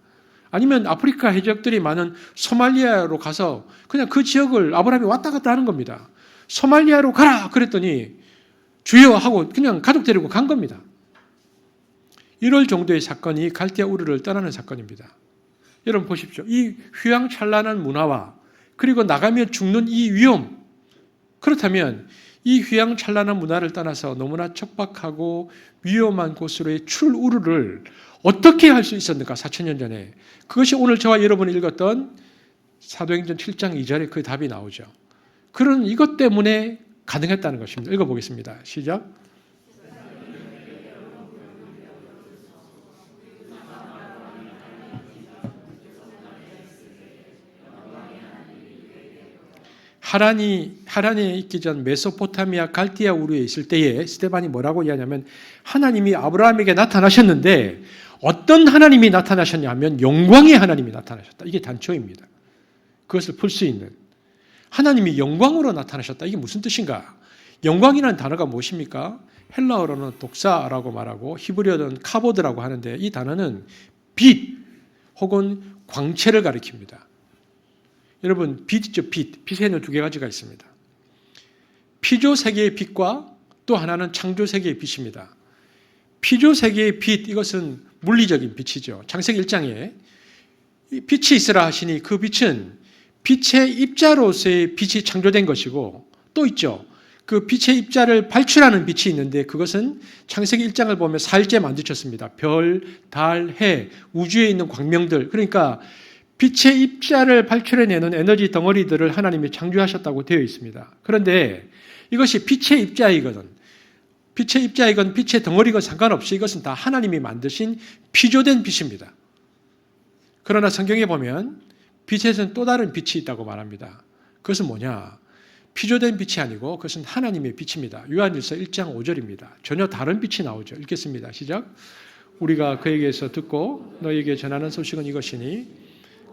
아니면 아프리카 해적들이 많은 소말리아로 가서 그냥 그 지역을 아브라함이 왔다 갔다 하는 겁니다. 소말리아로 가라! 그랬더니 주여 하고 그냥 가족 데리고 간 겁니다. 이럴 정도의 사건이 갈대아 우르를 떠나는 사건입니다. 여러분 보십시오. 이 휘황찬란한 문화와 그리고 나가며 죽는 이 위험, 그렇다면 이 휘황찬란한 문화를 떠나서 너무나 척박하고 위험한 곳으로의 출우르를 어떻게 할 수 있었는가 4,000년 전에. 그것이 오늘 저와 여러분이 읽었던 사도행전 7장 2절에 그 답이 나오죠. 그런 이것 때문에 가능했다는 것입니다. 읽어보겠습니다. 시작. 하란에 있기 전 메소포타미아 갈디아 우르에 있을 때에 스데반이 뭐라고 이야기하냐면 하나님이 아브라함에게 나타나셨는데 어떤 하나님이 나타나셨냐면 영광의 하나님이 나타나셨다. 이게 단초입니다. 그것을 풀 수 있는. 하나님이 영광으로 나타나셨다. 이게 무슨 뜻인가? 영광이라는 단어가 무엇입니까? 헬라어로는 독사라고 말하고 히브리어로는 카보드라고 하는데 이 단어는 빛 혹은 광채를 가리킵니다. 여러분 빛 있죠? 빛에는 두 가지가 있습니다. 피조 세계의 빛과 또 하나는 창조 세계의 빛입니다. 피조 세계의 빛, 이것은 물리적인 빛이죠. 창세기 1장에 빛이 있으라 하시니 그 빛은 빛의 입자로서의 빛이 창조된 것이고 또 있죠. 그 빛의 입자를 발출하는 빛이 있는데 그것은 창세기 1장을 보면 4일째 만드셨습니다. 별, 달, 해, 우주에 있는 광명들. 그러니까 빛의 입자를 발출해내는 에너지 덩어리들을 하나님이 창조하셨다고 되어 있습니다. 그런데 이것이 빛의 입자이거든. 빛의 덩어리건 상관없이 이것은 다 하나님이 만드신 피조된 빛입니다. 그러나 성경에 보면 빛에서는 또 다른 빛이 있다고 말합니다. 그것은 뭐냐? 피조된 빛이 아니고 그것은 하나님의 빛입니다. 요한일서 1장 5절입니다. 전혀 다른 빛이 나오죠. 읽겠습니다. 시작. 우리가 그에게서 듣고 너에게 전하는 소식은 이것이니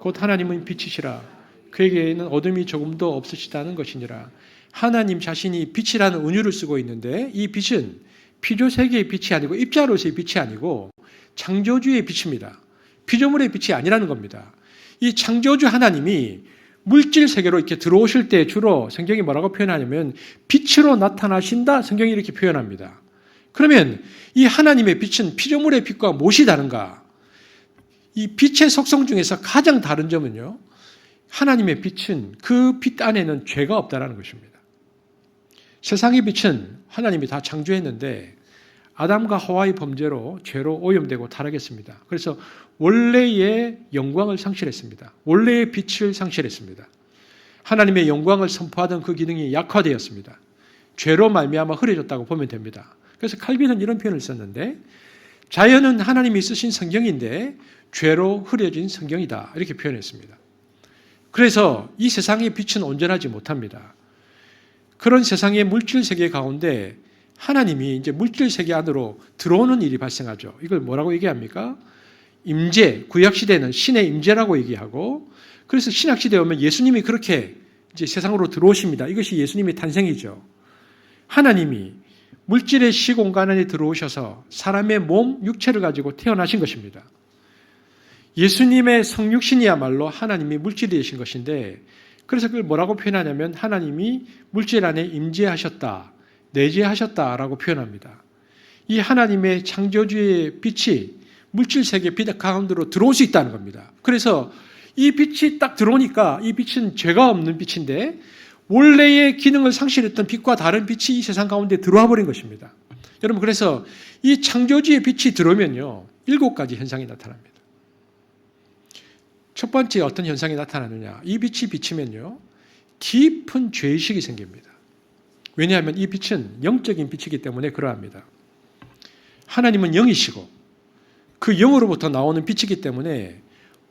곧 하나님은 빛이시라. 그에게는 어둠이 조금도 없으시다는 것이니라. 하나님 자신이 빛이라는 은유를 쓰고 있는데 이 빛은 피조세계의 빛이 아니고 입자로서의 빛이 아니고 창조주의 빛입니다. 피조물의 빛이 아니라는 겁니다. 이 창조주 하나님이 물질 세계로 이렇게 들어오실 때 주로 성경이 뭐라고 표현하냐면 빛으로 나타나신다. 성경이 이렇게 표현합니다. 그러면 이 하나님의 빛은 피조물의 빛과 무엇이 다른가? 이 빛의 속성 중에서 가장 다른 점은요. 하나님의 빛은 그 빛 안에는 죄가 없다는 것입니다. 세상의 빛은 하나님이 다 창조했는데 아담과 하와의 범죄로 죄로 오염되고 타락했습니다. 그래서 원래의 영광을 상실했습니다. 원래의 빛을 상실했습니다. 하나님의 영광을 선포하던 그 기능이 약화되었습니다. 죄로 말미암아 흐려졌다고 보면 됩니다. 그래서 칼빈은 이런 표현을 썼는데 자연은 하나님이 쓰신 성경인데 죄로 흐려진 성경이다. 이렇게 표현했습니다. 그래서 이 세상의 빛은 온전하지 못합니다. 그런 세상의 물질 세계 가운데 하나님이 이제 물질 세계 안으로 들어오는 일이 발생하죠. 이걸 뭐라고 얘기합니까? 임재, 구약 시대는 신의 임재라고 얘기하고, 그래서 신약 시대에 오면 예수님이 그렇게 이제 세상으로 들어오십니다. 이것이 예수님의 탄생이죠. 하나님이 물질의 시공간 안에 들어오셔서 사람의 몸, 육체를 가지고 태어나신 것입니다. 예수님의 성육신이야말로 하나님이 물질이 되신 것인데, 그래서 그걸 뭐라고 표현하냐면 하나님이 물질 안에 임재하셨다, 내재하셨다라고 표현합니다. 이 하나님의 창조주의 빛이 물질 세계 빛 가운데로 들어올 수 있다는 겁니다. 그래서 이 빛이 딱 들어오니까 이 빛은 죄가 없는 빛인데 원래의 기능을 상실했던 빛과 다른 빛이 이 세상 가운데 들어와 버린 것입니다. 여러분, 그래서 이 창조주의 빛이 들어오면요, 7가지 현상이 나타납니다. 첫 번째 어떤 현상이 나타나느냐, 이 빛이 비치면요 깊은 죄의식이 생깁니다. 왜냐하면 이 빛은 영적인 빛이기 때문에 그러합니다. 하나님은 영이시고 그 영으로부터 나오는 빛이기 때문에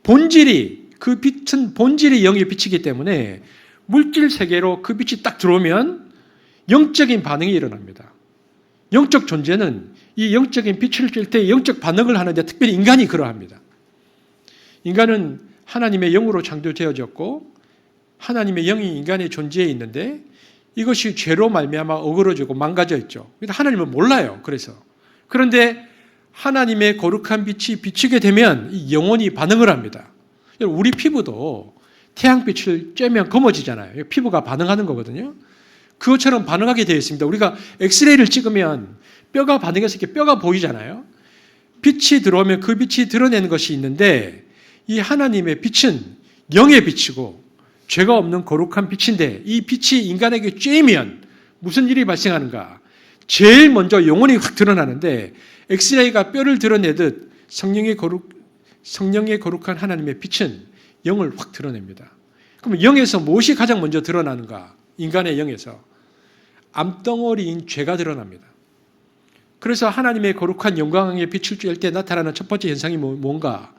본질이, 그 빛은 본질이 영의 빛이기 때문에 물질 세계로 그 빛이 딱 들어오면 영적인 반응이 일어납니다. 영적 존재는 이 영적인 빛을 쬐 때 영적 반응을 하는데 특별히 인간이 그러합니다. 인간은 하나님의 영으로 창조되어졌고 하나님의 영이 인간의 존재에 있는데 이것이 죄로 말미암아 어그러지고 망가져 있죠. 하나님은 몰라요. 그런데 하나님의 거룩한 빛이 비치게 되면 영혼이 반응을 합니다. 우리 피부도 태양빛을 쬐면 검어지잖아요. 피부가 반응하는 거거든요. 그것처럼 반응하게 되어 있습니다. 우리가 엑스레이를 찍으면 뼈가 반응해서 이렇게 뼈가 보이잖아요. 빛이 들어오면 그 빛이 드러내는 것이 있는데 이 하나님의 빛은 영의 빛이고 죄가 없는 거룩한 빛인데 이 빛이 인간에게 쬐면 무슨 일이 발생하는가? 제일 먼저 영혼이 확 드러나는데 엑스레이가 뼈를 드러내듯 성령의 거룩한 하나님의 빛은 영을 확 드러냅니다. 그럼 영에서 무엇이 가장 먼저 드러나는가? 인간의 영에서 암덩어리인 죄가 드러납니다. 그래서 하나님의 거룩한 영광의 빛을 쬐 때 나타나는 첫 번째 현상이 뭔가?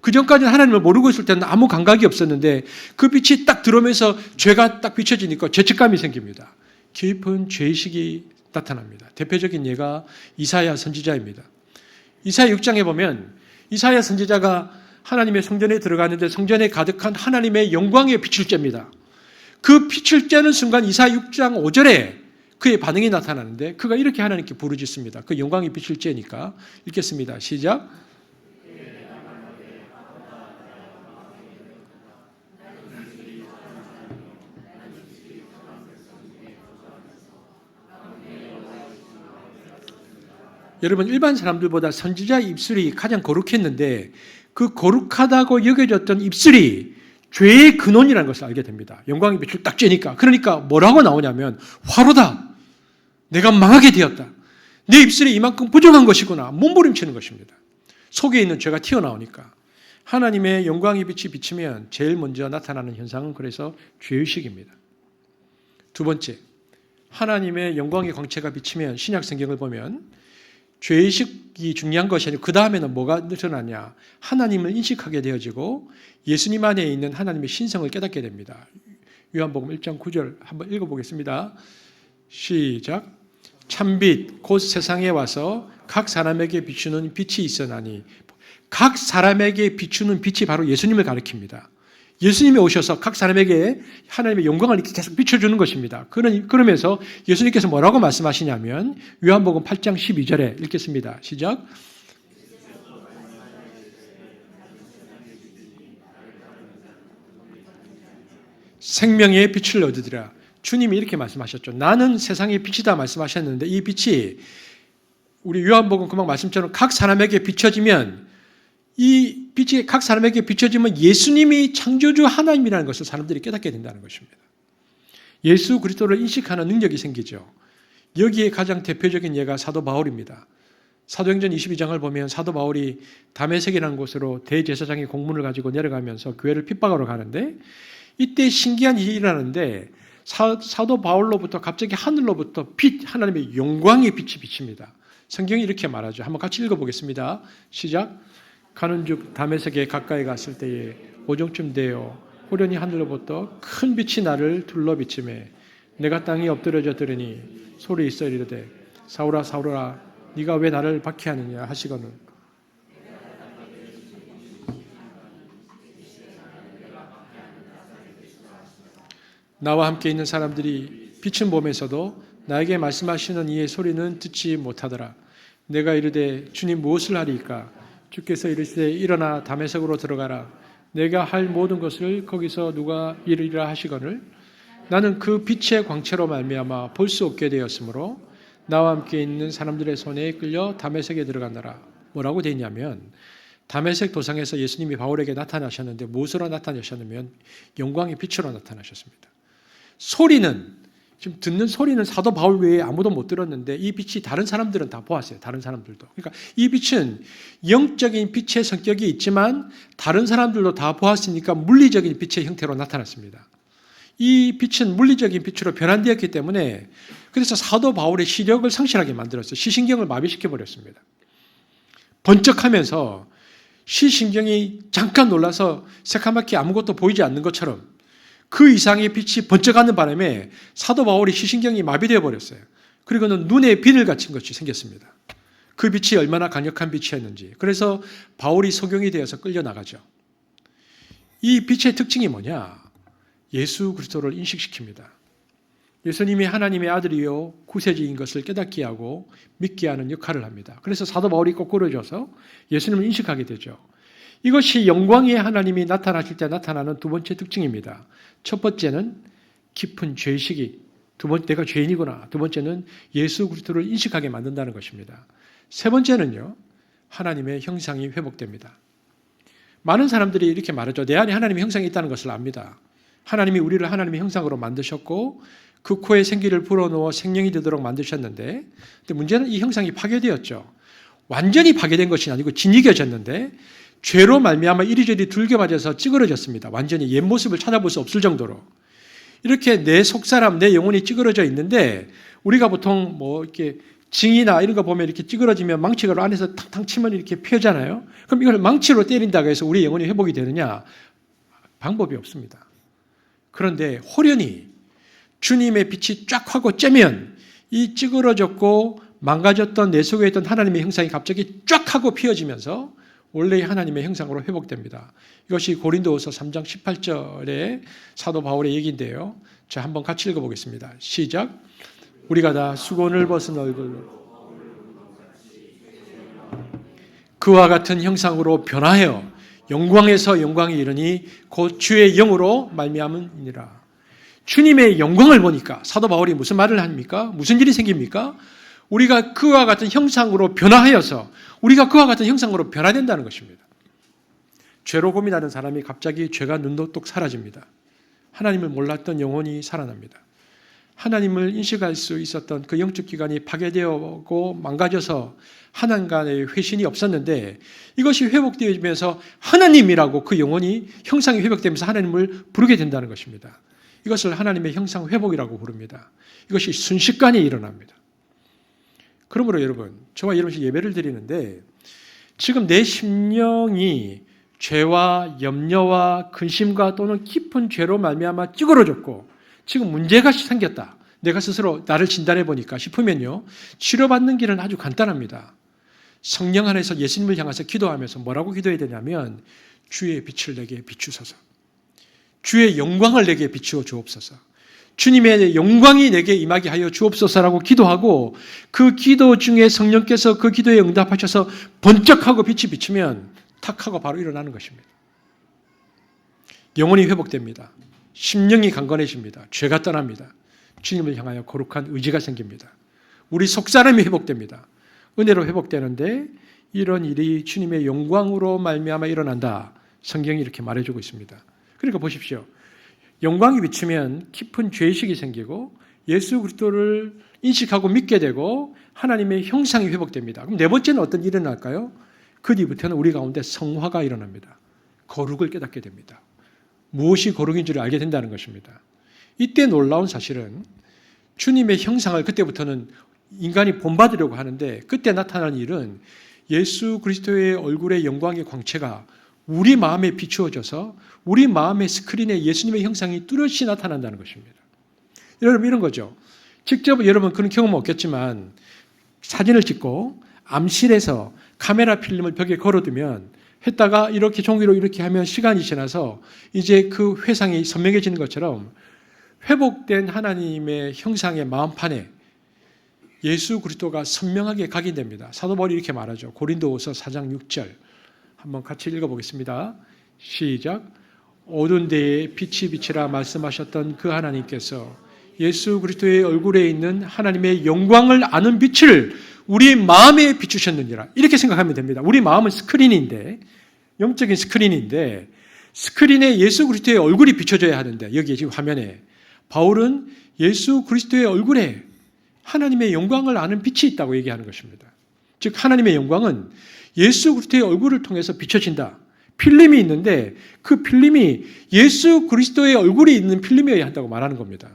그 전까지는 하나님을 모르고 있을 때는 아무 감각이 없었는데 그 빛이 딱 들어오면서 죄가 딱 비춰지니까 죄책감이 생깁니다. 깊은 죄의식이 나타납니다. 대표적인 예가 이사야 선지자입니다. 이사야 6장에 보면 이사야 선지자가 하나님의 성전에 들어가는데 성전에 가득한 하나님의 영광의 빛을 쬐입니다. 그 빛을 쬐는 순간 이사야 6장 5절에 그의 반응이 나타나는데 그가 이렇게 하나님께 부르짖습니다. 그 영광의 빛을 쬐니까 읽겠습니다. 시작. 여러분, 일반 사람들보다 선지자 입술이 가장 거룩했는데 그 거룩하다고 여겨졌던 입술이 죄의 근원이라는 것을 알게 됩니다. 영광의 빛을 딱 쬐니까. 그러니까 뭐라고 나오냐면 화로다. 내가 망하게 되었다. 내 입술이 이만큼 부정한 것이구나. 몸부림치는 것입니다. 속에 있는 죄가 튀어나오니까. 하나님의 영광의 빛이 비치면 제일 먼저 나타나는 현상은 그래서 죄의식입니다. 두 번째, 하나님의 영광의 광채가 비치면 신약 성경을 보면 죄의식이 중요한 것이 아니고 그 다음에는 뭐가 드러나냐. 하나님을 인식하게 되어지고 예수님 안에 있는 하나님의 신성을 깨닫게 됩니다. 요한복음 1장 9절 한번 읽어보겠습니다. 시작. 참빛 곧 세상에 와서 각 사람에게 비추는 빛이 있어나니. 각 사람에게 비추는 빛이 바로 예수님을 가리킵니다. 예수님이 오셔서 각 사람에게 하나님의 영광을 이렇게 계속 비춰주는 것입니다. 그러면서 예수님께서 뭐라고 말씀하시냐면 요한복음 8장 12절에 읽겠습니다. 시작. 생명의 빛을 얻으리라. 주님이 이렇게 말씀하셨죠. 나는 세상의 빛이다 말씀하셨는데 이 빛이 우리 요한복음 금방 말씀처럼 각 사람에게 비춰지면 이 빛이 각 사람에게 비춰지면 예수님이 창조주 하나님이라는 것을 사람들이 깨닫게 된다는 것입니다. 예수 그리스도를 인식하는 능력이 생기죠. 여기에 가장 대표적인 예가 사도 바울입니다. 사도행전 22장을 보면 사도 바울이 다메섹이라는 곳으로 대제사장의 공문을 가지고 내려가면서 교회를 핍박하러 가는데 이때 신기한 일이 일어나는데 사도 바울로부터 갑자기 하늘로부터 하나님의 영광의 빛이 비칩니다. 성경이 이렇게 말하죠. 한번 같이 읽어보겠습니다. 시작. 가는즉 다메섹에 가까이 갔을 때에 오정쯤 되어 호련히 하늘로부터 큰 빛이 나를 둘러 비치매 내가 땅에 엎드려져 들으니 소리 있어 이르되 사울아 사울아 네가 왜 나를 박해하느냐 하시거늘 나와 함께 있는 사람들이 빛은 보면서도 나에게 말씀하시는 이의 소리는 듣지 못하더라. 내가 이르되 주님 무엇을 하리이까? 주께서 이르시되 일어나 다메섹으로 들어가라. 내가 할 모든 것을 거기서 누가 이르리라 하시거늘 나는 그 빛의 광채로 말미암아 볼 수 없게 되었으므로 나와 함께 있는 사람들의 손에 끌려 다메섹에 들어간다라. 뭐라고 되어 있냐면 다메섹 도상에서 예수님이 바울에게 나타나셨는데 무엇으로 나타나셨냐면 영광의 빛으로 나타나셨습니다. 소리는, 지금 듣는 소리는 사도 바울 외에 아무도 못 들었는데 이 빛이 다른 사람들은 다 보았어요. 다른 사람들도. 그러니까 이 빛은 영적인 빛의 성격이 있지만 다른 사람들도 다 보았으니까 물리적인 빛의 형태로 나타났습니다. 이 빛은 물리적인 빛으로 변환되었기 때문에 그래서 사도 바울의 시력을 상실하게 만들었어요. 시신경을 마비시켜 버렸습니다. 번쩍하면서 시신경이 잠깐 놀라서 새카맣게 아무것도 보이지 않는 것처럼 그 이상의 빛이 번쩍하는 바람에 사도 바울의 시신경이 마비되어 버렸어요. 그리고는 눈에 비늘 갇힌 것이 생겼습니다. 그 빛이 얼마나 강력한 빛이었는지. 그래서 바울이 소경이 되어서 끌려나가죠. 이 빛의 특징이 뭐냐? 예수 그리스도를 인식시킵니다. 예수님이 하나님의 아들이요 구세주인 것을 깨닫게 하고 믿게 하는 역할을 합니다. 그래서 사도 바울이 거꾸로져서 예수님을 인식하게 되죠. 이것이 영광의 하나님이 나타나실 때 나타나는 두 번째 특징입니다. 첫 번째는 깊은 죄의식이, 내가 죄인이구나. 두 번째는 예수 그리스도를 인식하게 만든다는 것입니다. 세 번째는요, 하나님의 형상이 회복됩니다. 많은 사람들이 이렇게 말하죠. 내 안에 하나님의 형상이 있다는 것을 압니다. 하나님이 우리를 하나님의 형상으로 만드셨고 그 코에 생기를 불어넣어 생명이 되도록 만드셨는데, 근데 문제는 이 형상이 파괴되었죠. 완전히 파괴된 것이 아니고 짓이겨졌는데 죄로 말미암아 이리저리 둘겨맞아서 찌그러졌습니다. 완전히 옛 모습을 찾아볼 수 없을 정도로. 이렇게 내 속사람, 내 영혼이 찌그러져 있는데 우리가 보통 뭐 이렇게 징이나 이런 거 보면 이렇게 찌그러지면 망치로 안에서 탕탕 치면 이렇게 펴잖아요. 그럼 이걸 망치로 때린다고 해서 우리 영혼이 회복이 되느냐? 방법이 없습니다. 그런데 호련히 주님의 빛이 쫙 하고 쬐면 이 찌그러졌고 망가졌던 내 속에 있던 하나님의 형상이 갑자기 쫙 하고 피어지면서 원래의 하나님의 형상으로 회복됩니다. 이것이 고린도후서 3장 18절의 사도 바울의 얘기인데요. 자, 한번 같이 읽어보겠습니다. 시작. 우리가 다 수건을 벗은 얼굴로 그와 같은 형상으로 변화하여 영광에서 영광에 이르니 곧 주의 영으로 말미암으니라. 주님의 영광을 보니까 사도 바울이 무슨 말을 합니까? 무슨 일이 생깁니까? 우리가 그와 같은 형상으로 변화하여서 우리가 그와 같은 형상으로 변화된다는 것입니다. 죄로 고민하는 사람이 갑자기 죄가 눈도똑 사라집니다. 하나님을 몰랐던 영혼이 살아납니다. 하나님을 인식할 수 있었던 그 영적 기관이 파괴되고 망가져서 하나님과의 회신이 없었는데 이것이 회복되면서 하나님이라고 그 영혼이 형상이 회복되면서 하나님을 부르게 된다는 것입니다. 이것을 하나님의 형상 회복이라고 부릅니다. 이것이 순식간에 일어납니다. 그러므로 여러분, 저와 여러분이 예배를 드리는데 지금 내 심령이 죄와 염려와 근심과 또는 깊은 죄로 말미암아 찌그러졌고 지금 문제가 생겼다. 내가 스스로 나를 진단해 보니까 싶으면요. 치료받는 길은 아주 간단합니다. 성령 안에서 예수님을 향해서 기도하면서 뭐라고 기도해야 되냐면 주의 빛을 내게 비추소서. 주의 영광을 내게 비추어 주옵소서. 주님의 영광이 내게 임하게 하여 주옵소서라고 기도하고 그 기도 중에 성령께서 그 기도에 응답하셔서 번쩍하고 빛이 비치면 탁 하고 바로 일어나는 것입니다. 영혼이 회복됩니다. 심령이 강건해집니다. 죄가 떠납니다. 주님을 향하여 거룩한 의지가 생깁니다. 우리 속사람이 회복됩니다. 은혜로 회복되는데 이런 일이 주님의 영광으로 말미암아 일어난다. 성경이 이렇게 말해주고 있습니다. 그러니까 보십시오. 영광이 비치면 깊은 죄의식이 생기고 예수 그리스도를 인식하고 믿게 되고 하나님의 형상이 회복됩니다. 그럼 네 번째는 어떤 일이 일어날까요? 그 뒤부터는 우리 가운데 성화가 일어납니다. 거룩을 깨닫게 됩니다. 무엇이 거룩인 줄을 알게 된다는 것입니다. 이때 놀라운 사실은 주님의 형상을 그때부터는 인간이 본받으려고 하는데 그때 나타난 일은 예수 그리스도의 얼굴의 영광의 광채가 우리 마음에 비추어져서 우리 마음의 스크린에 예수님의 형상이 뚜렷이 나타난다는 것입니다. 여러분 이런 거죠. 직접 여러분 그런 경험은 없겠지만 사진을 찍고 암실에서 카메라 필름을 벽에 걸어두면 했다가 이렇게 종이로 이렇게 하면 시간이 지나서 이제 그 회상이 선명해지는 것처럼 회복된 하나님의 형상의 마음판에 예수 그리스도가 선명하게 각인됩니다. 사도 바울이 이렇게 말하죠. 고린도후서 4장 6절 한번 같이 읽어보겠습니다. 시작. 어두운 데에 빛이 비치라 말씀하셨던 그 하나님께서 예수 그리스도의 얼굴에 있는 하나님의 영광을 아는 빛을 우리 마음에 비추셨느니라. 이렇게 생각하면 됩니다. 우리 마음은 스크린인데, 영적인 스크린인데, 스크린에 예수 그리스도의 얼굴이 비춰져야 하는데, 여기 지금 화면에 바울은 예수 그리스도의 얼굴에 하나님의 영광을 아는 빛이 있다고 얘기하는 것입니다. 즉 하나님의 영광은 예수 그리스도의 얼굴을 통해서 비춰진다. 필름이 있는데 그 필름이 예수 그리스도의 얼굴이 있는 필름이어야 한다고 말하는 겁니다.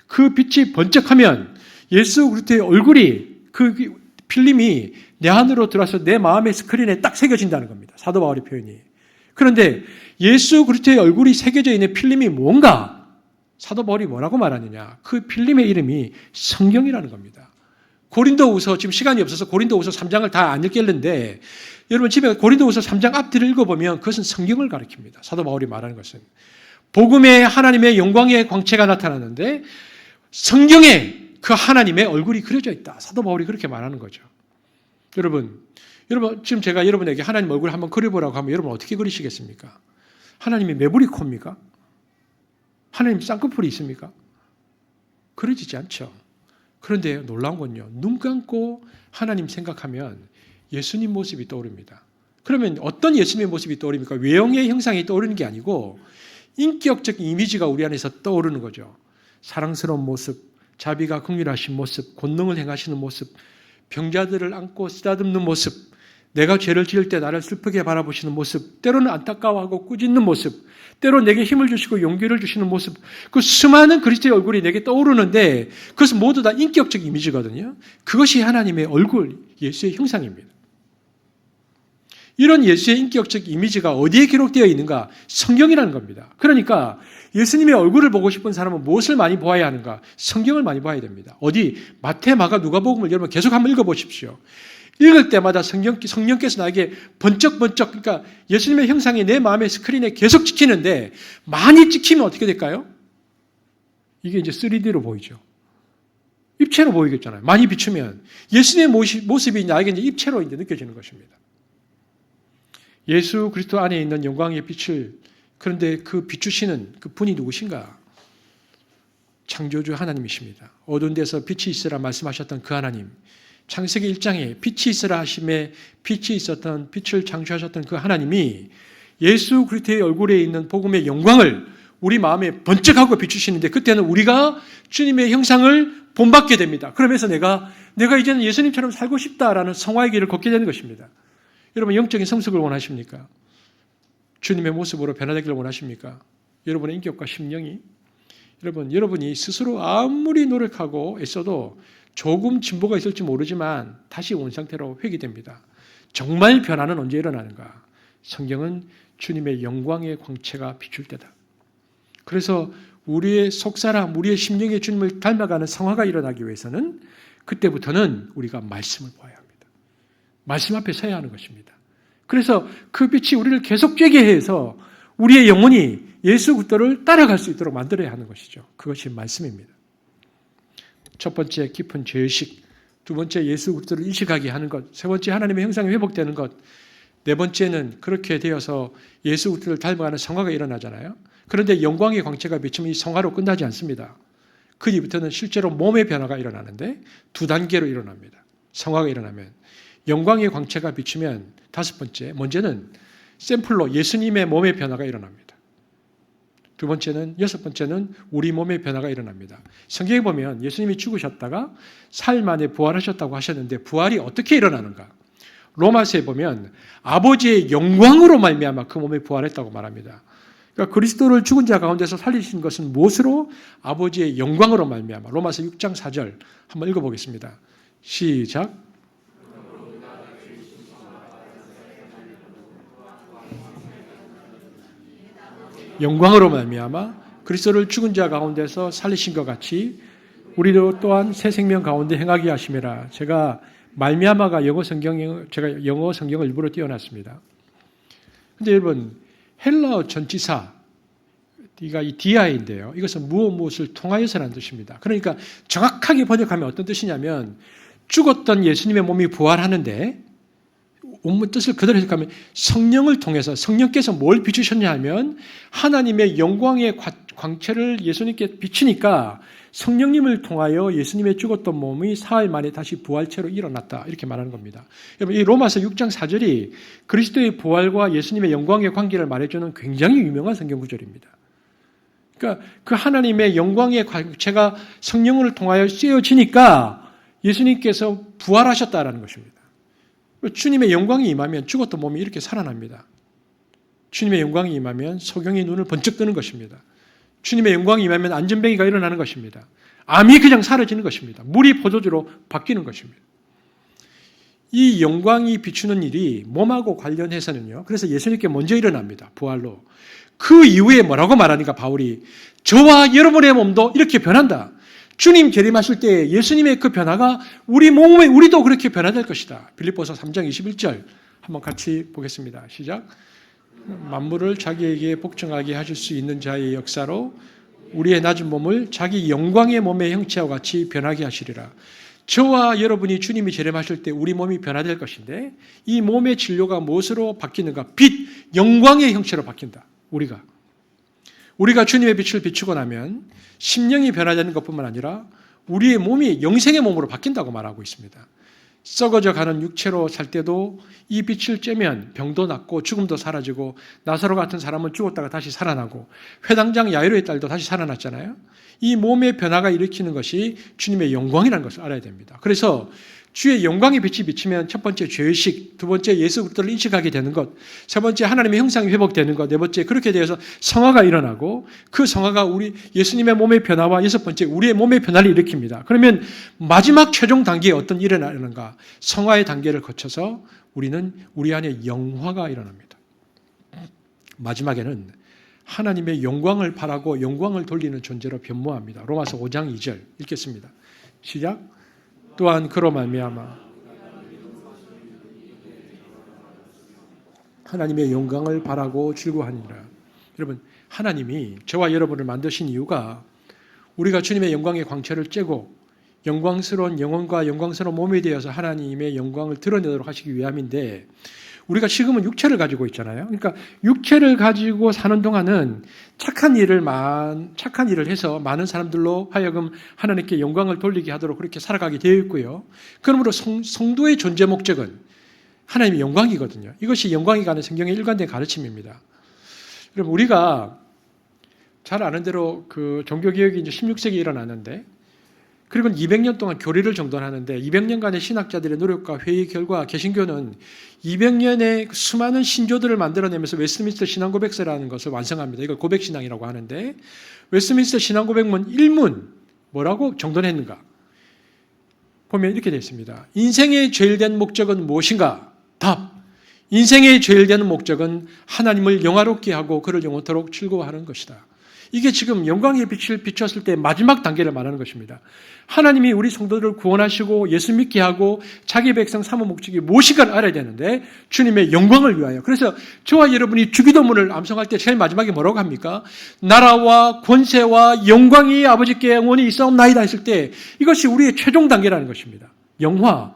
그 빛이 번쩍하면 예수 그리스도의 얼굴이 그 필름이 내 안으로 들어와서 내 마음의 스크린에 딱 새겨진다는 겁니다. 사도 바울의 표현이. 그런데 예수 그리스도의 얼굴이 새겨져 있는 필름이 뭔가? 사도 바울이 뭐라고 말하느냐? 그 필름의 이름이 성경이라는 겁니다. 고린도후서, 지금 시간이 없어서 고린도후서 3장을 다 안 읽겠는데 여러분 집에 고린도후서 3장 앞뒤를 읽어보면 그것은 성경을 가리킵니다. 사도 바울이 말하는 것은 복음에 하나님의 영광의 광채가 나타나는데 성경에 그 하나님의 얼굴이 그려져 있다. 사도 바울이 그렇게 말하는 거죠. 여러분 지금 제가 여러분에게 하나님 얼굴을 한번 그려보라고 하면 여러분 어떻게 그리시겠습니까? 하나님이 매부리 코입니까? 하나님 쌍꺼풀이 있습니까? 그려지지 않죠. 그런데 놀라운 건요. 눈 감고 하나님 생각하면 예수님 모습이 떠오릅니다. 그러면 어떤 예수님의 모습이 떠오릅니까? 외형의 형상이 떠오르는 게 아니고 인격적 이미지가 우리 안에서 떠오르는 거죠. 사랑스러운 모습, 자비가 긍휼하신 모습, 권능을 행하시는 모습, 병자들을 안고 쓰다듬는 모습, 내가 죄를 지을 때 나를 슬프게 바라보시는 모습, 때로는 안타까워하고 꾸짖는 모습, 때로 내게 힘을 주시고 용기를 주시는 모습, 그 수많은 그리스도의 얼굴이 내게 떠오르는데 그것은 모두 다 인격적 이미지거든요. 그것이 하나님의 얼굴, 예수의 형상입니다. 이런 예수의 인격적 이미지가 어디에 기록되어 있는가? 성경이라는 겁니다. 그러니까 예수님의 얼굴을 보고 싶은 사람은 무엇을 많이 보아야 하는가? 성경을 많이 봐야 됩니다. 어디? 마태, 마가, 누가복음을 여러분 계속 한번 읽어보십시오. 읽을 때마다 성령께서 나에게 번쩍번쩍, 그러니까 예수님의 형상이 내 마음의 스크린에 계속 찍히는데 많이 찍히면 어떻게 될까요? 이게 이제 3D로 보이죠. 입체로 보이겠잖아요. 많이 비추면 예수님의 모습이 나에게 이제 입체로 이제 느껴지는 것입니다. 예수 그리스도 안에 있는 영광의 빛을, 그런데 그 비추시는 그 분이 누구신가? 창조주 하나님이십니다. 어두운 데서 빛이 있으라 말씀하셨던 그 하나님, 창세기 1장에 빛이 있으라 하심에 빛이 있었던, 빛을 창조하셨던 그 하나님이 예수 그리스도의 얼굴에 있는 복음의 영광을 우리 마음에 번쩍하고 비추시는데 그때는 우리가 주님의 형상을 본받게 됩니다. 그러면서 내가 이제는 예수님처럼 살고 싶다라는 성화의 길을 걷게 되는 것입니다. 여러분 영적인 성숙을 원하십니까? 주님의 모습으로 변화되기를 원하십니까? 여러분의 인격과 심령이? 여러분이 스스로 아무리 노력하고 애써도 조금 진보가 있을지 모르지만 다시 원상태로 회귀됩니다. 정말 변화는 언제 일어나는가? 성경은 주님의 영광의 광채가 비출 때다. 그래서 우리의 속사람, 우리의 심령의 주님을 닮아가는 성화가 일어나기 위해서는 그때부터는 우리가 말씀을 보아야 합니다. 말씀 앞에 서야 하는 것입니다. 그래서 그 빛이 우리를 계속 쬐게 해서 우리의 영혼이 예수 그리스도를 따라갈 수 있도록 만들어야 하는 것이죠. 그것이 말씀입니다. 첫 번째 깊은 죄의식, 두 번째 예수 그리스도를 인식하게 하는 것, 세 번째 하나님의 형상이 회복되는 것, 네 번째는 그렇게 되어서 예수 그리스도를 닮아가는 성화가 일어나잖아요. 그런데 영광의 광채가 비치면 이 성화로 끝나지 않습니다. 그 뒤부터는 실제로 몸의 변화가 일어나는데 두 단계로 일어납니다. 성화가 일어나면 영광의 광채가 비치면 다섯 번째, 먼저는 샘플로 예수님의 몸의 변화가 일어납니다. 두 번째는, 여섯 번째는 우리 몸의 변화가 일어납니다. 성경에 보면 예수님이 죽으셨다가 사흘 만에 부활하셨다고 하셨는데 부활이 어떻게 일어나는가? 로마서에 보면 아버지의 영광으로 말미암아 그 몸에 부활했다고 말합니다. 그러니까 그리스도를 죽은 자 가운데서 살리신 것은 무엇으로? 아버지의 영광으로 말미암아. 로마서 6장 4절 한번 읽어보겠습니다. 시작. 영광으로 말미암아 그리스도를 죽은 자 가운데서 살리신 것 같이 우리도 또한 새 생명 가운데 행하게 하심이라. 제가 말미암아가 제가 영어 성경을 일부러 띄워놨습니다. 근데 여러분 헬라어 전치사 이 디아인데요. 이것은 무엇을 통하여서라는 뜻입니다. 그러니까 정확하게 번역하면 어떤 뜻이냐면 죽었던 예수님의 몸이 부활하는데 원문 뜻을 그대로 해석하면 성령을 통해서 성령께서 뭘 비추셨냐 하면 하나님의 영광의 광채를 예수님께 비치니까 성령님을 통하여 예수님의 죽었던 몸이 사흘 만에 다시 부활체로 일어났다. 이렇게 말하는 겁니다. 여러분, 이 로마서 6장 4절이 그리스도의 부활과 예수님의 영광의 관계를 말해주는 굉장히 유명한 성경 구절입니다. 그러니까 그 하나님의 영광의 광채가 성령을 통하여 씌어지니까 예수님께서 부활하셨다라는 것입니다. 주님의 영광이 임하면 죽었던 몸이 이렇게 살아납니다. 주님의 영광이 임하면 소경의 눈을 번쩍 뜨는 것입니다. 주님의 영광이 임하면 안전뱅이가 일어나는 것입니다. 암이 그냥 사라지는 것입니다. 물이 포도주로 바뀌는 것입니다. 이 영광이 비추는 일이 몸하고 관련해서는요. 그래서 예수님께 먼저 일어납니다. 부활로. 그 이후에 뭐라고 말하니까 바울이 저와 여러분의 몸도 이렇게 변한다. 주님 재림하실 때 예수님의 그 변화가 우리 몸에 우리도 그렇게 변화될 것이다. 빌립보서 3장 21절 한번 같이 보겠습니다. 시작. 만물을 자기에게 복종하게 하실 수 있는 자의 역사로 우리의 낮은 몸을 자기 영광의 몸의 형체와 같이 변하게 하시리라. 저와 여러분이 주님이 재림하실 때 우리 몸이 변화될 것인데 이 몸의 진료가 무엇으로 바뀌는가? 빛, 영광의 형체로 바뀐다. 우리가 주님의 빛을 비추고 나면 심령이 변화되는 것뿐만 아니라 우리의 몸이 영생의 몸으로 바뀐다고 말하고 있습니다. 썩어져 가는 육체로 살 때도 이 빛을 쬐면 병도 낫고 죽음도 사라지고 나사로 같은 사람은 죽었다가 다시 살아나고 회당장 야이로의 딸도 다시 살아났잖아요. 이 몸의 변화가 일으키는 것이 주님의 영광이라는 것을 알아야 됩니다. 그래서 주의 영광의 빛이 비치면 첫 번째 죄의식, 두 번째 예수 그리스도를 인식하게 되는 것, 세 번째 하나님의 형상이 회복되는 것, 네 번째 그렇게 되어서 성화가 일어나고 그 성화가 우리 예수님의 몸의 변화와 여섯 번째 우리의 몸의 변화를 일으킵니다. 그러면 마지막 최종 단계에 어떤 일이 일어나는가? 성화의 단계를 거쳐서 우리는 우리 안에 영화가 일어납니다. 마지막에는 하나님의 영광을 바라고 영광을 돌리는 존재로 변모합니다. 로마서 5장 2절 읽겠습니다. 시작. 또한 그로 말미암아 하나님의 영광을 바라고 즐거워하니라. 여러분, 하나님이 저와 여러분을 만드신 이유가 우리가 주님의 영광의 광채를 쬐고 영광스러운 영혼과 영광스러운 몸이 되어서 하나님의 영광을 드러내도록 하시기 위함인데 우리가 지금은 육체를 가지고 있잖아요. 그러니까 육체를 가지고 사는 동안은 착한 일을 해서 많은 사람들로 하여금 하나님께 영광을 돌리게 하도록 그렇게 살아가게 되어 있고요. 그러므로 성도의 존재 목적은 하나님의 영광이거든요. 이것이 영광이 가는 성경의 일관된 가르침입니다. 여러분, 우리가 잘 아는 대로 그 종교개혁이 이제 16세기에 일어났는데 그리고 200년 동안 교리를 정돈하는데 200년간의 신학자들의 노력과 회의 결과 개신교는 200년의 수많은 신조들을 만들어내면서 웨스트민스터 신앙고백서라는 것을 완성합니다. 이걸 고백신앙이라고 하는데 웨스트민스터 신앙고백문 1문 뭐라고 정돈했는가? 보면 이렇게 되어 있습니다. 인생의 제일 된 목적은 무엇인가? 답. 인생의 제일 된 목적은 하나님을 영화롭게 하고 그를 영원토록 즐거워하는 것이다. 이게 지금 영광의 빛을 비췄을 때 마지막 단계를 말하는 것입니다. 하나님이 우리 성도들을 구원하시고 예수 믿게 하고 자기 백성 삼은 목적이 무엇인가를 알아야 되는데 주님의 영광을 위하여. 그래서 저와 여러분이 주기도문을 암송할 때 제일 마지막에 뭐라고 합니까? 나라와 권세와 영광이 아버지께 영원히 있사옵나이다 했을 때 이것이 우리의 최종 단계라는 것입니다. 영화,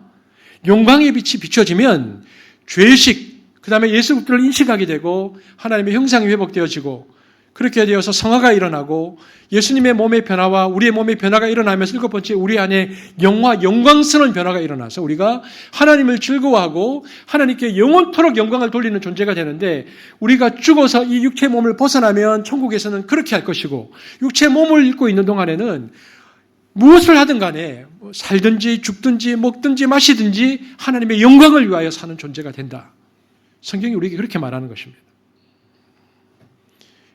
영광의 빛이 비춰지면 죄의식, 그 다음에 예수 그리스도를 인식하게 되고 하나님의 형상이 회복되어지고 그렇게 되어서 성화가 일어나고 예수님의 몸의 변화와 우리의 몸의 변화가 일어나면서 일곱 번째 우리 안에 영광스러운 변화가 일어나서 우리가 하나님을 즐거워하고 하나님께 영원토록 영광을 돌리는 존재가 되는데 우리가 죽어서 이 육체 몸을 벗어나면 천국에서는 그렇게 할 것이고 육체 몸을 입고 있는 동안에는 무엇을 하든 간에 살든지 죽든지 먹든지 마시든지 하나님의 영광을 위하여 사는 존재가 된다. 성경이 우리에게 그렇게 말하는 것입니다.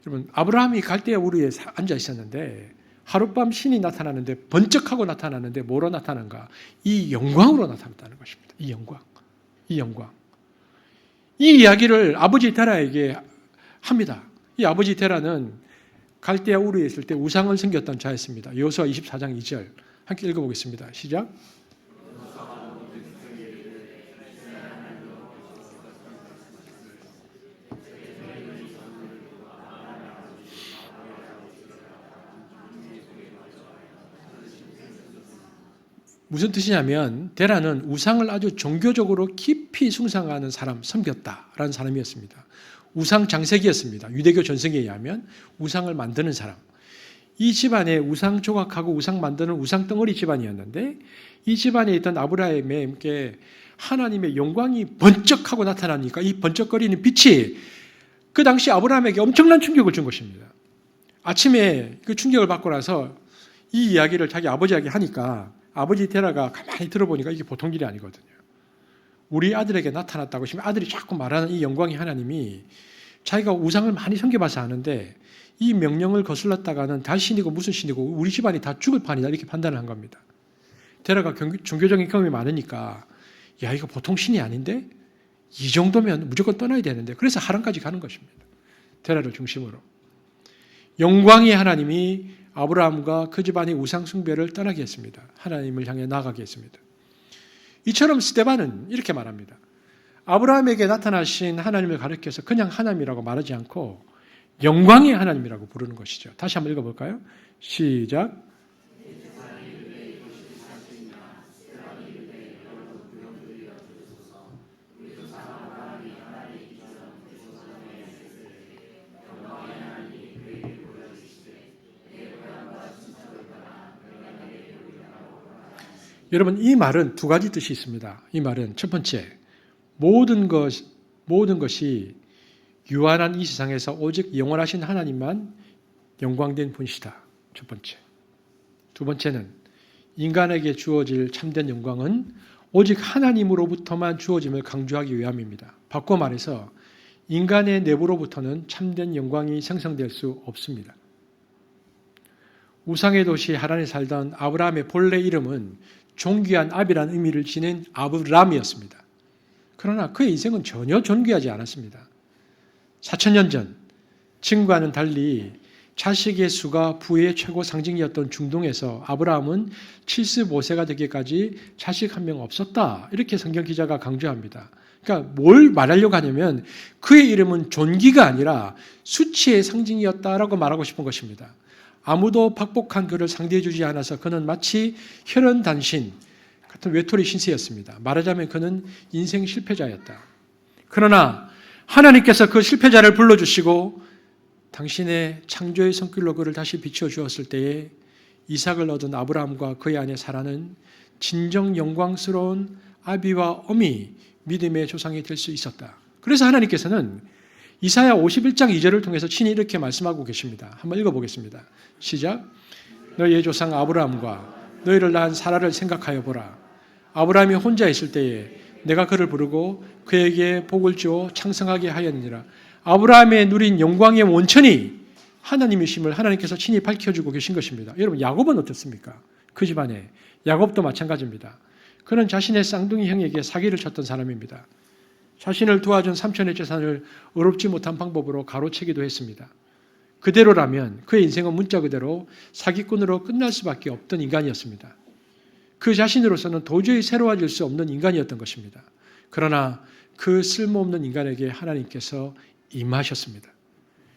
여러분, 아브라함이 갈대아 우르에 앉아 있었는데 하룻밤 신이 나타나는데 번쩍하고 나타나는데 뭐로 나타난가? 이 영광으로 나타났다는 것입니다. 이 영광. 이 이야기를 아버지 데라에게 합니다. 이 아버지 데라는 갈대아 우르에 있을 때 우상을 섬겼던 자였습니다. 여호수아 24장 2절 함께 읽어보겠습니다. 시작. 무슨 뜻이냐면 데라는 우상을 아주 종교적으로 깊이 숭상하는 사람, 섬겼다라는 사람이었습니다. 우상 장색이었습니다. 유대교 전승에 의하면 우상을 만드는 사람. 이 집안에 우상 조각하고 우상 만드는 우상 덩어리 집안이었는데 이 집안에 있던 아브라함에게 하나님의 영광이 번쩍하고 나타나니까 이 번쩍거리는 빛이 그 당시 아브라함에게 엄청난 충격을 준 것입니다. 아침에 그 충격을 받고 나서 이 이야기를 자기 아버지에게 하니까 아버지 데라가 가만히 들어보니까 이게 보통 일이 아니거든요. 우리 아들에게 나타났다고 지금 아들이 자꾸 말하는 이 영광의 하나님이 자기가 우상을 많이 섬겨봐서 아는데 이 명령을 거슬렀다가는 다 신이고 무슨 신이고 우리 집안이 다 죽을 판이다 이렇게 판단을 한 겁니다. 데라가 종교적인 경험이 많으니까 야 이거 보통 신이 아닌데 이 정도면 무조건 떠나야 되는데 그래서 하란까지 가는 것입니다. 데라를 중심으로. 영광의 하나님이 아브라함과 그 집안의 우상 숭배를 떠나게 했습니다. 하나님을 향해 나아가게 했습니다. 이처럼 스데반은 이렇게 말합니다. 아브라함에게 나타나신 하나님을 가리켜서 그냥 하나님이라고 말하지 않고 영광의 하나님이라고 부르는 것이죠. 다시 한번 읽어볼까요? 시작. 여러분 이 말은 두 가지 뜻이 있습니다. 이 말은 첫 번째 모든 것이 유한한 이 세상에서 오직 영원하신 하나님만 영광된 분이시다. 첫 번째. 두 번째는 인간에게 주어질 참된 영광은 오직 하나님으로부터만 주어짐을 강조하기 위함입니다. 바꿔 말해서 인간의 내부로부터는 참된 영광이 생성될 수 없습니다. 우상의 도시 하란에 살던 아브라함의 본래 이름은 존귀한 압이라는 의미를 지닌 아브람이었습니다. 그러나 그의 인생은 전혀 존귀하지 않았습니다. 4,000년 전 지금과는 달리 자식의 수가 부의 최고 상징이었던 중동에서 아브라함은 75세가 되기까지 자식 한 명 없었다. 이렇게 성경 기자가 강조합니다. 그러니까 뭘 말하려고 하냐면 그의 이름은 존귀가 아니라 수치의 상징이었다라고 말하고 싶은 것입니다. 아무도 박복한 그를 상대해 주지 않아서 그는 마치 혈연단신 같은 외톨이 신세였습니다. 말하자면 그는 인생 실패자였다. 그러나 하나님께서 그 실패자를 불러주시고 당신의 창조의 손길로 그를 다시 비춰주었을 때에 이삭을 얻은 아브라함과 그의 아내 사라는 진정 영광스러운 아비와 어미 믿음의 조상이 될 수 있었다. 그래서 하나님께서는 이사야 51장 2절을 통해서 친히 이렇게 말씀하고 계십니다. 한번 읽어보겠습니다. 시작. 너희의 조상 아브라함과 너희를 낳은 사라를 생각하여 보라. 아브라함이 혼자 있을 때에 내가 그를 부르고 그에게 복을 주어 창성하게 하였느니라. 아브라함의 누린 영광의 원천이 하나님이심을 하나님께서 친히 밝혀주고 계신 것입니다. 여러분 야곱은 어떻습니까? 그 집안에 야곱도 마찬가지입니다. 그는 자신의 쌍둥이 형에게 사기를 쳤던 사람입니다. 자신을 도와준 삼촌의 재산을 어렵지 못한 방법으로 가로채기도 했습니다. 그대로라면 그의 인생은 문자 그대로 사기꾼으로 끝날 수밖에 없던 인간이었습니다. 그 자신으로서는 도저히 새로워질 수 없는 인간이었던 것입니다. 그러나 그 쓸모없는 인간에게 하나님께서 임하셨습니다.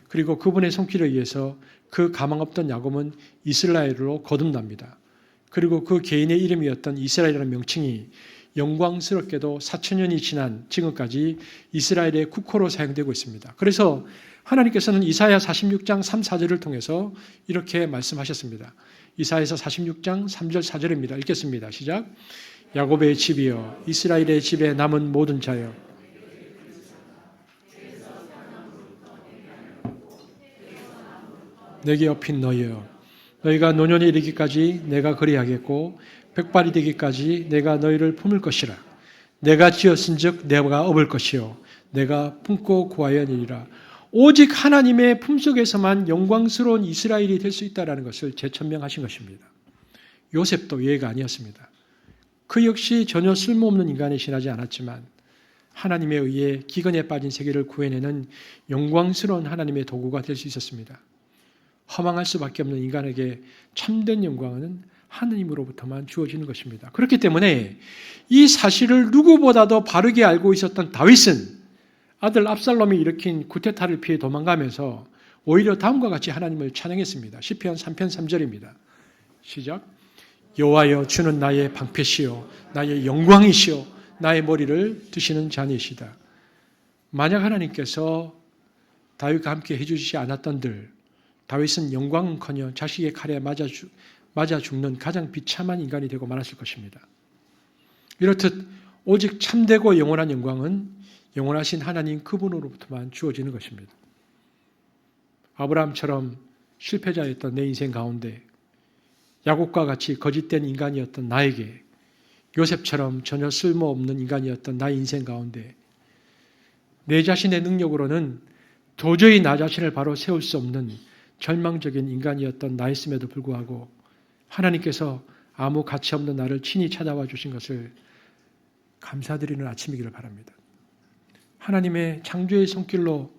그리고 그분의 손길에 의해서 그 가망 없던 야곱은 이스라엘로 거듭납니다. 그리고 그 개인의 이름이었던 이스라엘이라는 명칭이 영광스럽게도 4,000년이 지난 지금까지 이스라엘의 국호로 사용되고 있습니다. 그래서 하나님께서는 이사야 46장 3, 4절을 통해서 이렇게 말씀하셨습니다. 이사야서 46장 3절 4절입니다. 읽겠습니다. 시작. 야곱의 집이여 이스라엘의 집에 남은 모든 자여 내게 업힌 너희여 너희가 노년에 이르기까지 내가 그리하겠고 백발이 되기까지 내가 너희를 품을 것이라. 내가 지었은즉 내가 업을 것이요 내가 품고 구하였느니라. 오직 하나님의 품속에서만 영광스러운 이스라엘이 될 수 있다는 것을 재천명하신 것입니다. 요셉도 예가 아니었습니다. 그 역시 전혀 쓸모없는 인간에 지나지 않았지만 하나님에 의해 기근에 빠진 세계를 구해내는 영광스러운 하나님의 도구가 될 수 있었습니다. 허망할 수밖에 없는 인간에게 참된 영광은 하나님으로부터만 주어지는 것입니다. 그렇기 때문에 이 사실을 누구보다도 바르게 알고 있었던 다윗은 아들 압살롬이 일으킨 구테타를 피해 도망가면서 오히려 다음과 같이 하나님을 찬양했습니다. 시편 3편 3절입니다. 시작. 여호와여 주는 나의 방패시요 나의 영광이시요 나의 머리를 드시는 자니시다. 만약 하나님께서 다윗과 함께 해주시지 않았던들 다윗은 영광은커녕 자식의 칼에 맞아 죽는 가장 비참한 인간이 되고 말았을 것입니다. 이렇듯 오직 참되고 영원한 영광은 영원하신 하나님 그분으로부터만 주어지는 것입니다. 아브라함처럼 실패자였던 내 인생 가운데 야곱과 같이 거짓된 인간이었던 나에게, 요셉처럼 전혀 쓸모없는 인간이었던 나의 인생 가운데 내 자신의 능력으로는 도저히 나 자신을 바로 세울 수 없는 절망적인 인간이었던 나였음에도 불구하고 하나님께서 아무 가치 없는 나를 친히 찾아와 주신 것을 감사드리는 아침이기를 바랍니다. 하나님의 창조의 손길로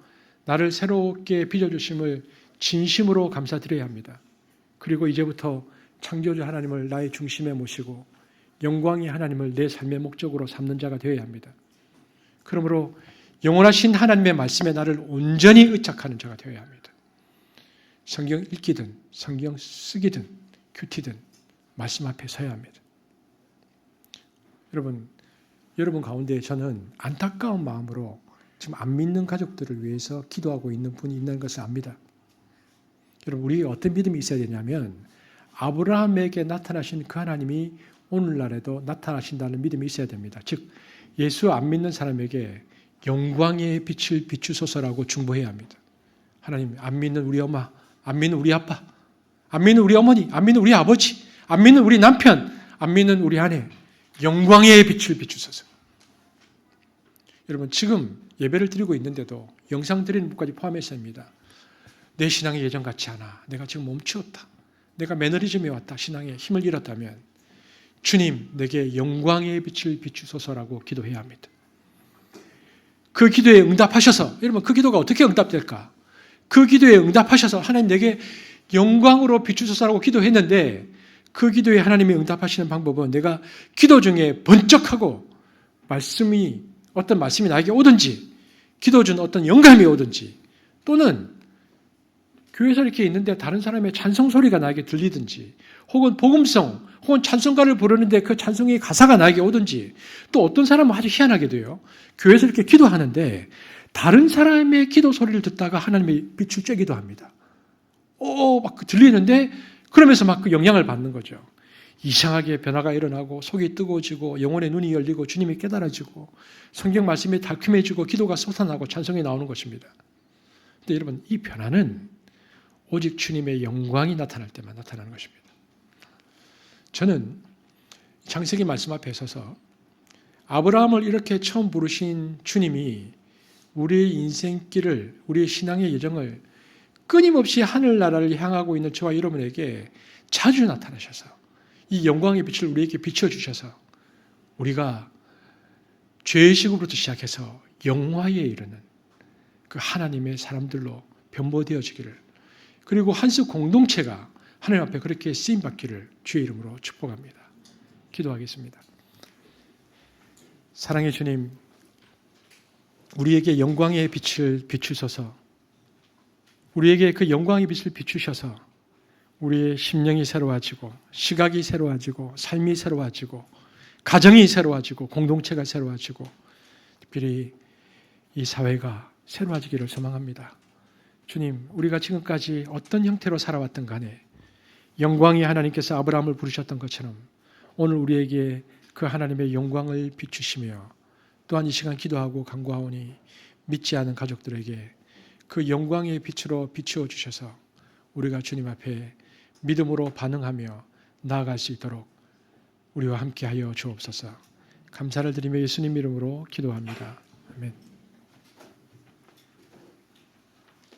나를 새롭게 빚어주심을 진심으로 감사드려야 합니다. 그리고 이제부터 창조주 하나님을 나의 중심에 모시고 영광의 하나님을 내 삶의 목적으로 삼는 자가 되어야 합니다. 그러므로 영원하신 하나님의 말씀에 나를 온전히 의탁하는 자가 되어야 합니다. 성경 읽기든 성경 쓰기든 큐티든 말씀 앞에 서야 합니다. 여러분 가운데 저는 안타까운 마음으로 지금 안 믿는 가족들을 위해서 기도하고 있는 분이 있는 것을 압니다. 여러분, 우리가 어떤 믿음이 있어야 되냐면 아브라함에게 나타나신 그 하나님이 오늘날에도 나타나신다는 믿음이 있어야 됩니다. 즉 예수 안 믿는 사람에게 영광의 빛을 비추소서라고 중보해야 합니다. 하나님, 안 믿는 우리 엄마, 안 믿는 우리 아빠, 안 믿는 우리 어머니, 안 믿는 우리 아버지, 안 믿는 우리 남편, 안 믿는 우리 아내, 영광의 빛을 비추소서. 여러분, 지금 예배를 드리고 있는데도 영상 드리는 분까지 포함해서입니다. 내 신앙이 예전 같지 않아. 내가 지금 멈추었다. 내가 매너리즘에 왔다. 신앙에 힘을 잃었다면 주님, 내게 영광의 빛을 비추소서라고 기도해야 합니다. 그 기도에 응답하셔서, 여러분, 그 기도가 어떻게 응답될까? 그 기도에 응답하셔서 하나님 내게 영광으로 비추소서라고 기도했는데 그 기도에 하나님이 응답하시는 방법은 내가 기도 중에 번쩍하고 어떤 말씀이 나에게 오든지, 기도 중 어떤 영감이 오든지, 또는 교회에서 이렇게 있는데 다른 사람의 찬송 소리가 나에게 들리든지, 혹은 복음성, 혹은 찬송가를 부르는데 그 찬송의 가사가 나에게 오든지, 또 어떤 사람은 아주 희한하게 돼요. 교회에서 이렇게 기도하는데 다른 사람의 기도 소리를 듣다가 하나님의 빛을 쬐기도 합니다. 막 들리는데 그러면서 막 그 영향을 받는 거죠. 이상하게 변화가 일어나고 속이 뜨거워지고 영혼의 눈이 열리고 주님이 깨달아지고 성경 말씀이 달콤해지고 기도가 솟아나고 찬송이 나오는 것입니다. 근데 여러분, 이 변화는 오직 주님의 영광이 나타날 때만 나타나는 것입니다. 저는 창세기 말씀 앞에 서서 아브라함을 이렇게 처음 부르신 주님이 우리의 인생길을, 우리의 신앙의 여정을 끊임없이 하늘나라를 향하고 있는 저와 여러분에게 자주 나타나셔서 이 영광의 빛을 우리에게 비춰주셔서 우리가 죄의식으로부터 시작해서 영화에 이르는 그 하나님의 사람들로 변모되어지기를, 그리고 한스 공동체가 하나님 앞에 그렇게 쓰임받기를 주의 이름으로 축복합니다. 기도하겠습니다. 사랑의 주님, 우리에게 영광의 빛을 비추셔서, 우리에게 그 영광의 빛을 비추셔서 우리의 심령이 새로워지고 시각이 새로워지고 삶이 새로워지고 가정이 새로워지고 공동체가 새로워지고 특별히 이 사회가 새로워지기를 소망합니다. 주님, 우리가 지금까지 어떤 형태로 살아왔든 간에 영광의 하나님께서 아브라함을 부르셨던 것처럼 오늘 우리에게 그 하나님의 영광을 비추시며 또한 이 시간 기도하고 간구하오니 믿지 않은 가족들에게 그 영광의 빛으로 비추어 주셔서 우리가 주님 앞에 믿음으로 반응하며 나아갈 수 있도록 우리와 함께하여 주옵소서. 감사를 드리며 예수님 이름으로 기도합니다. 아멘.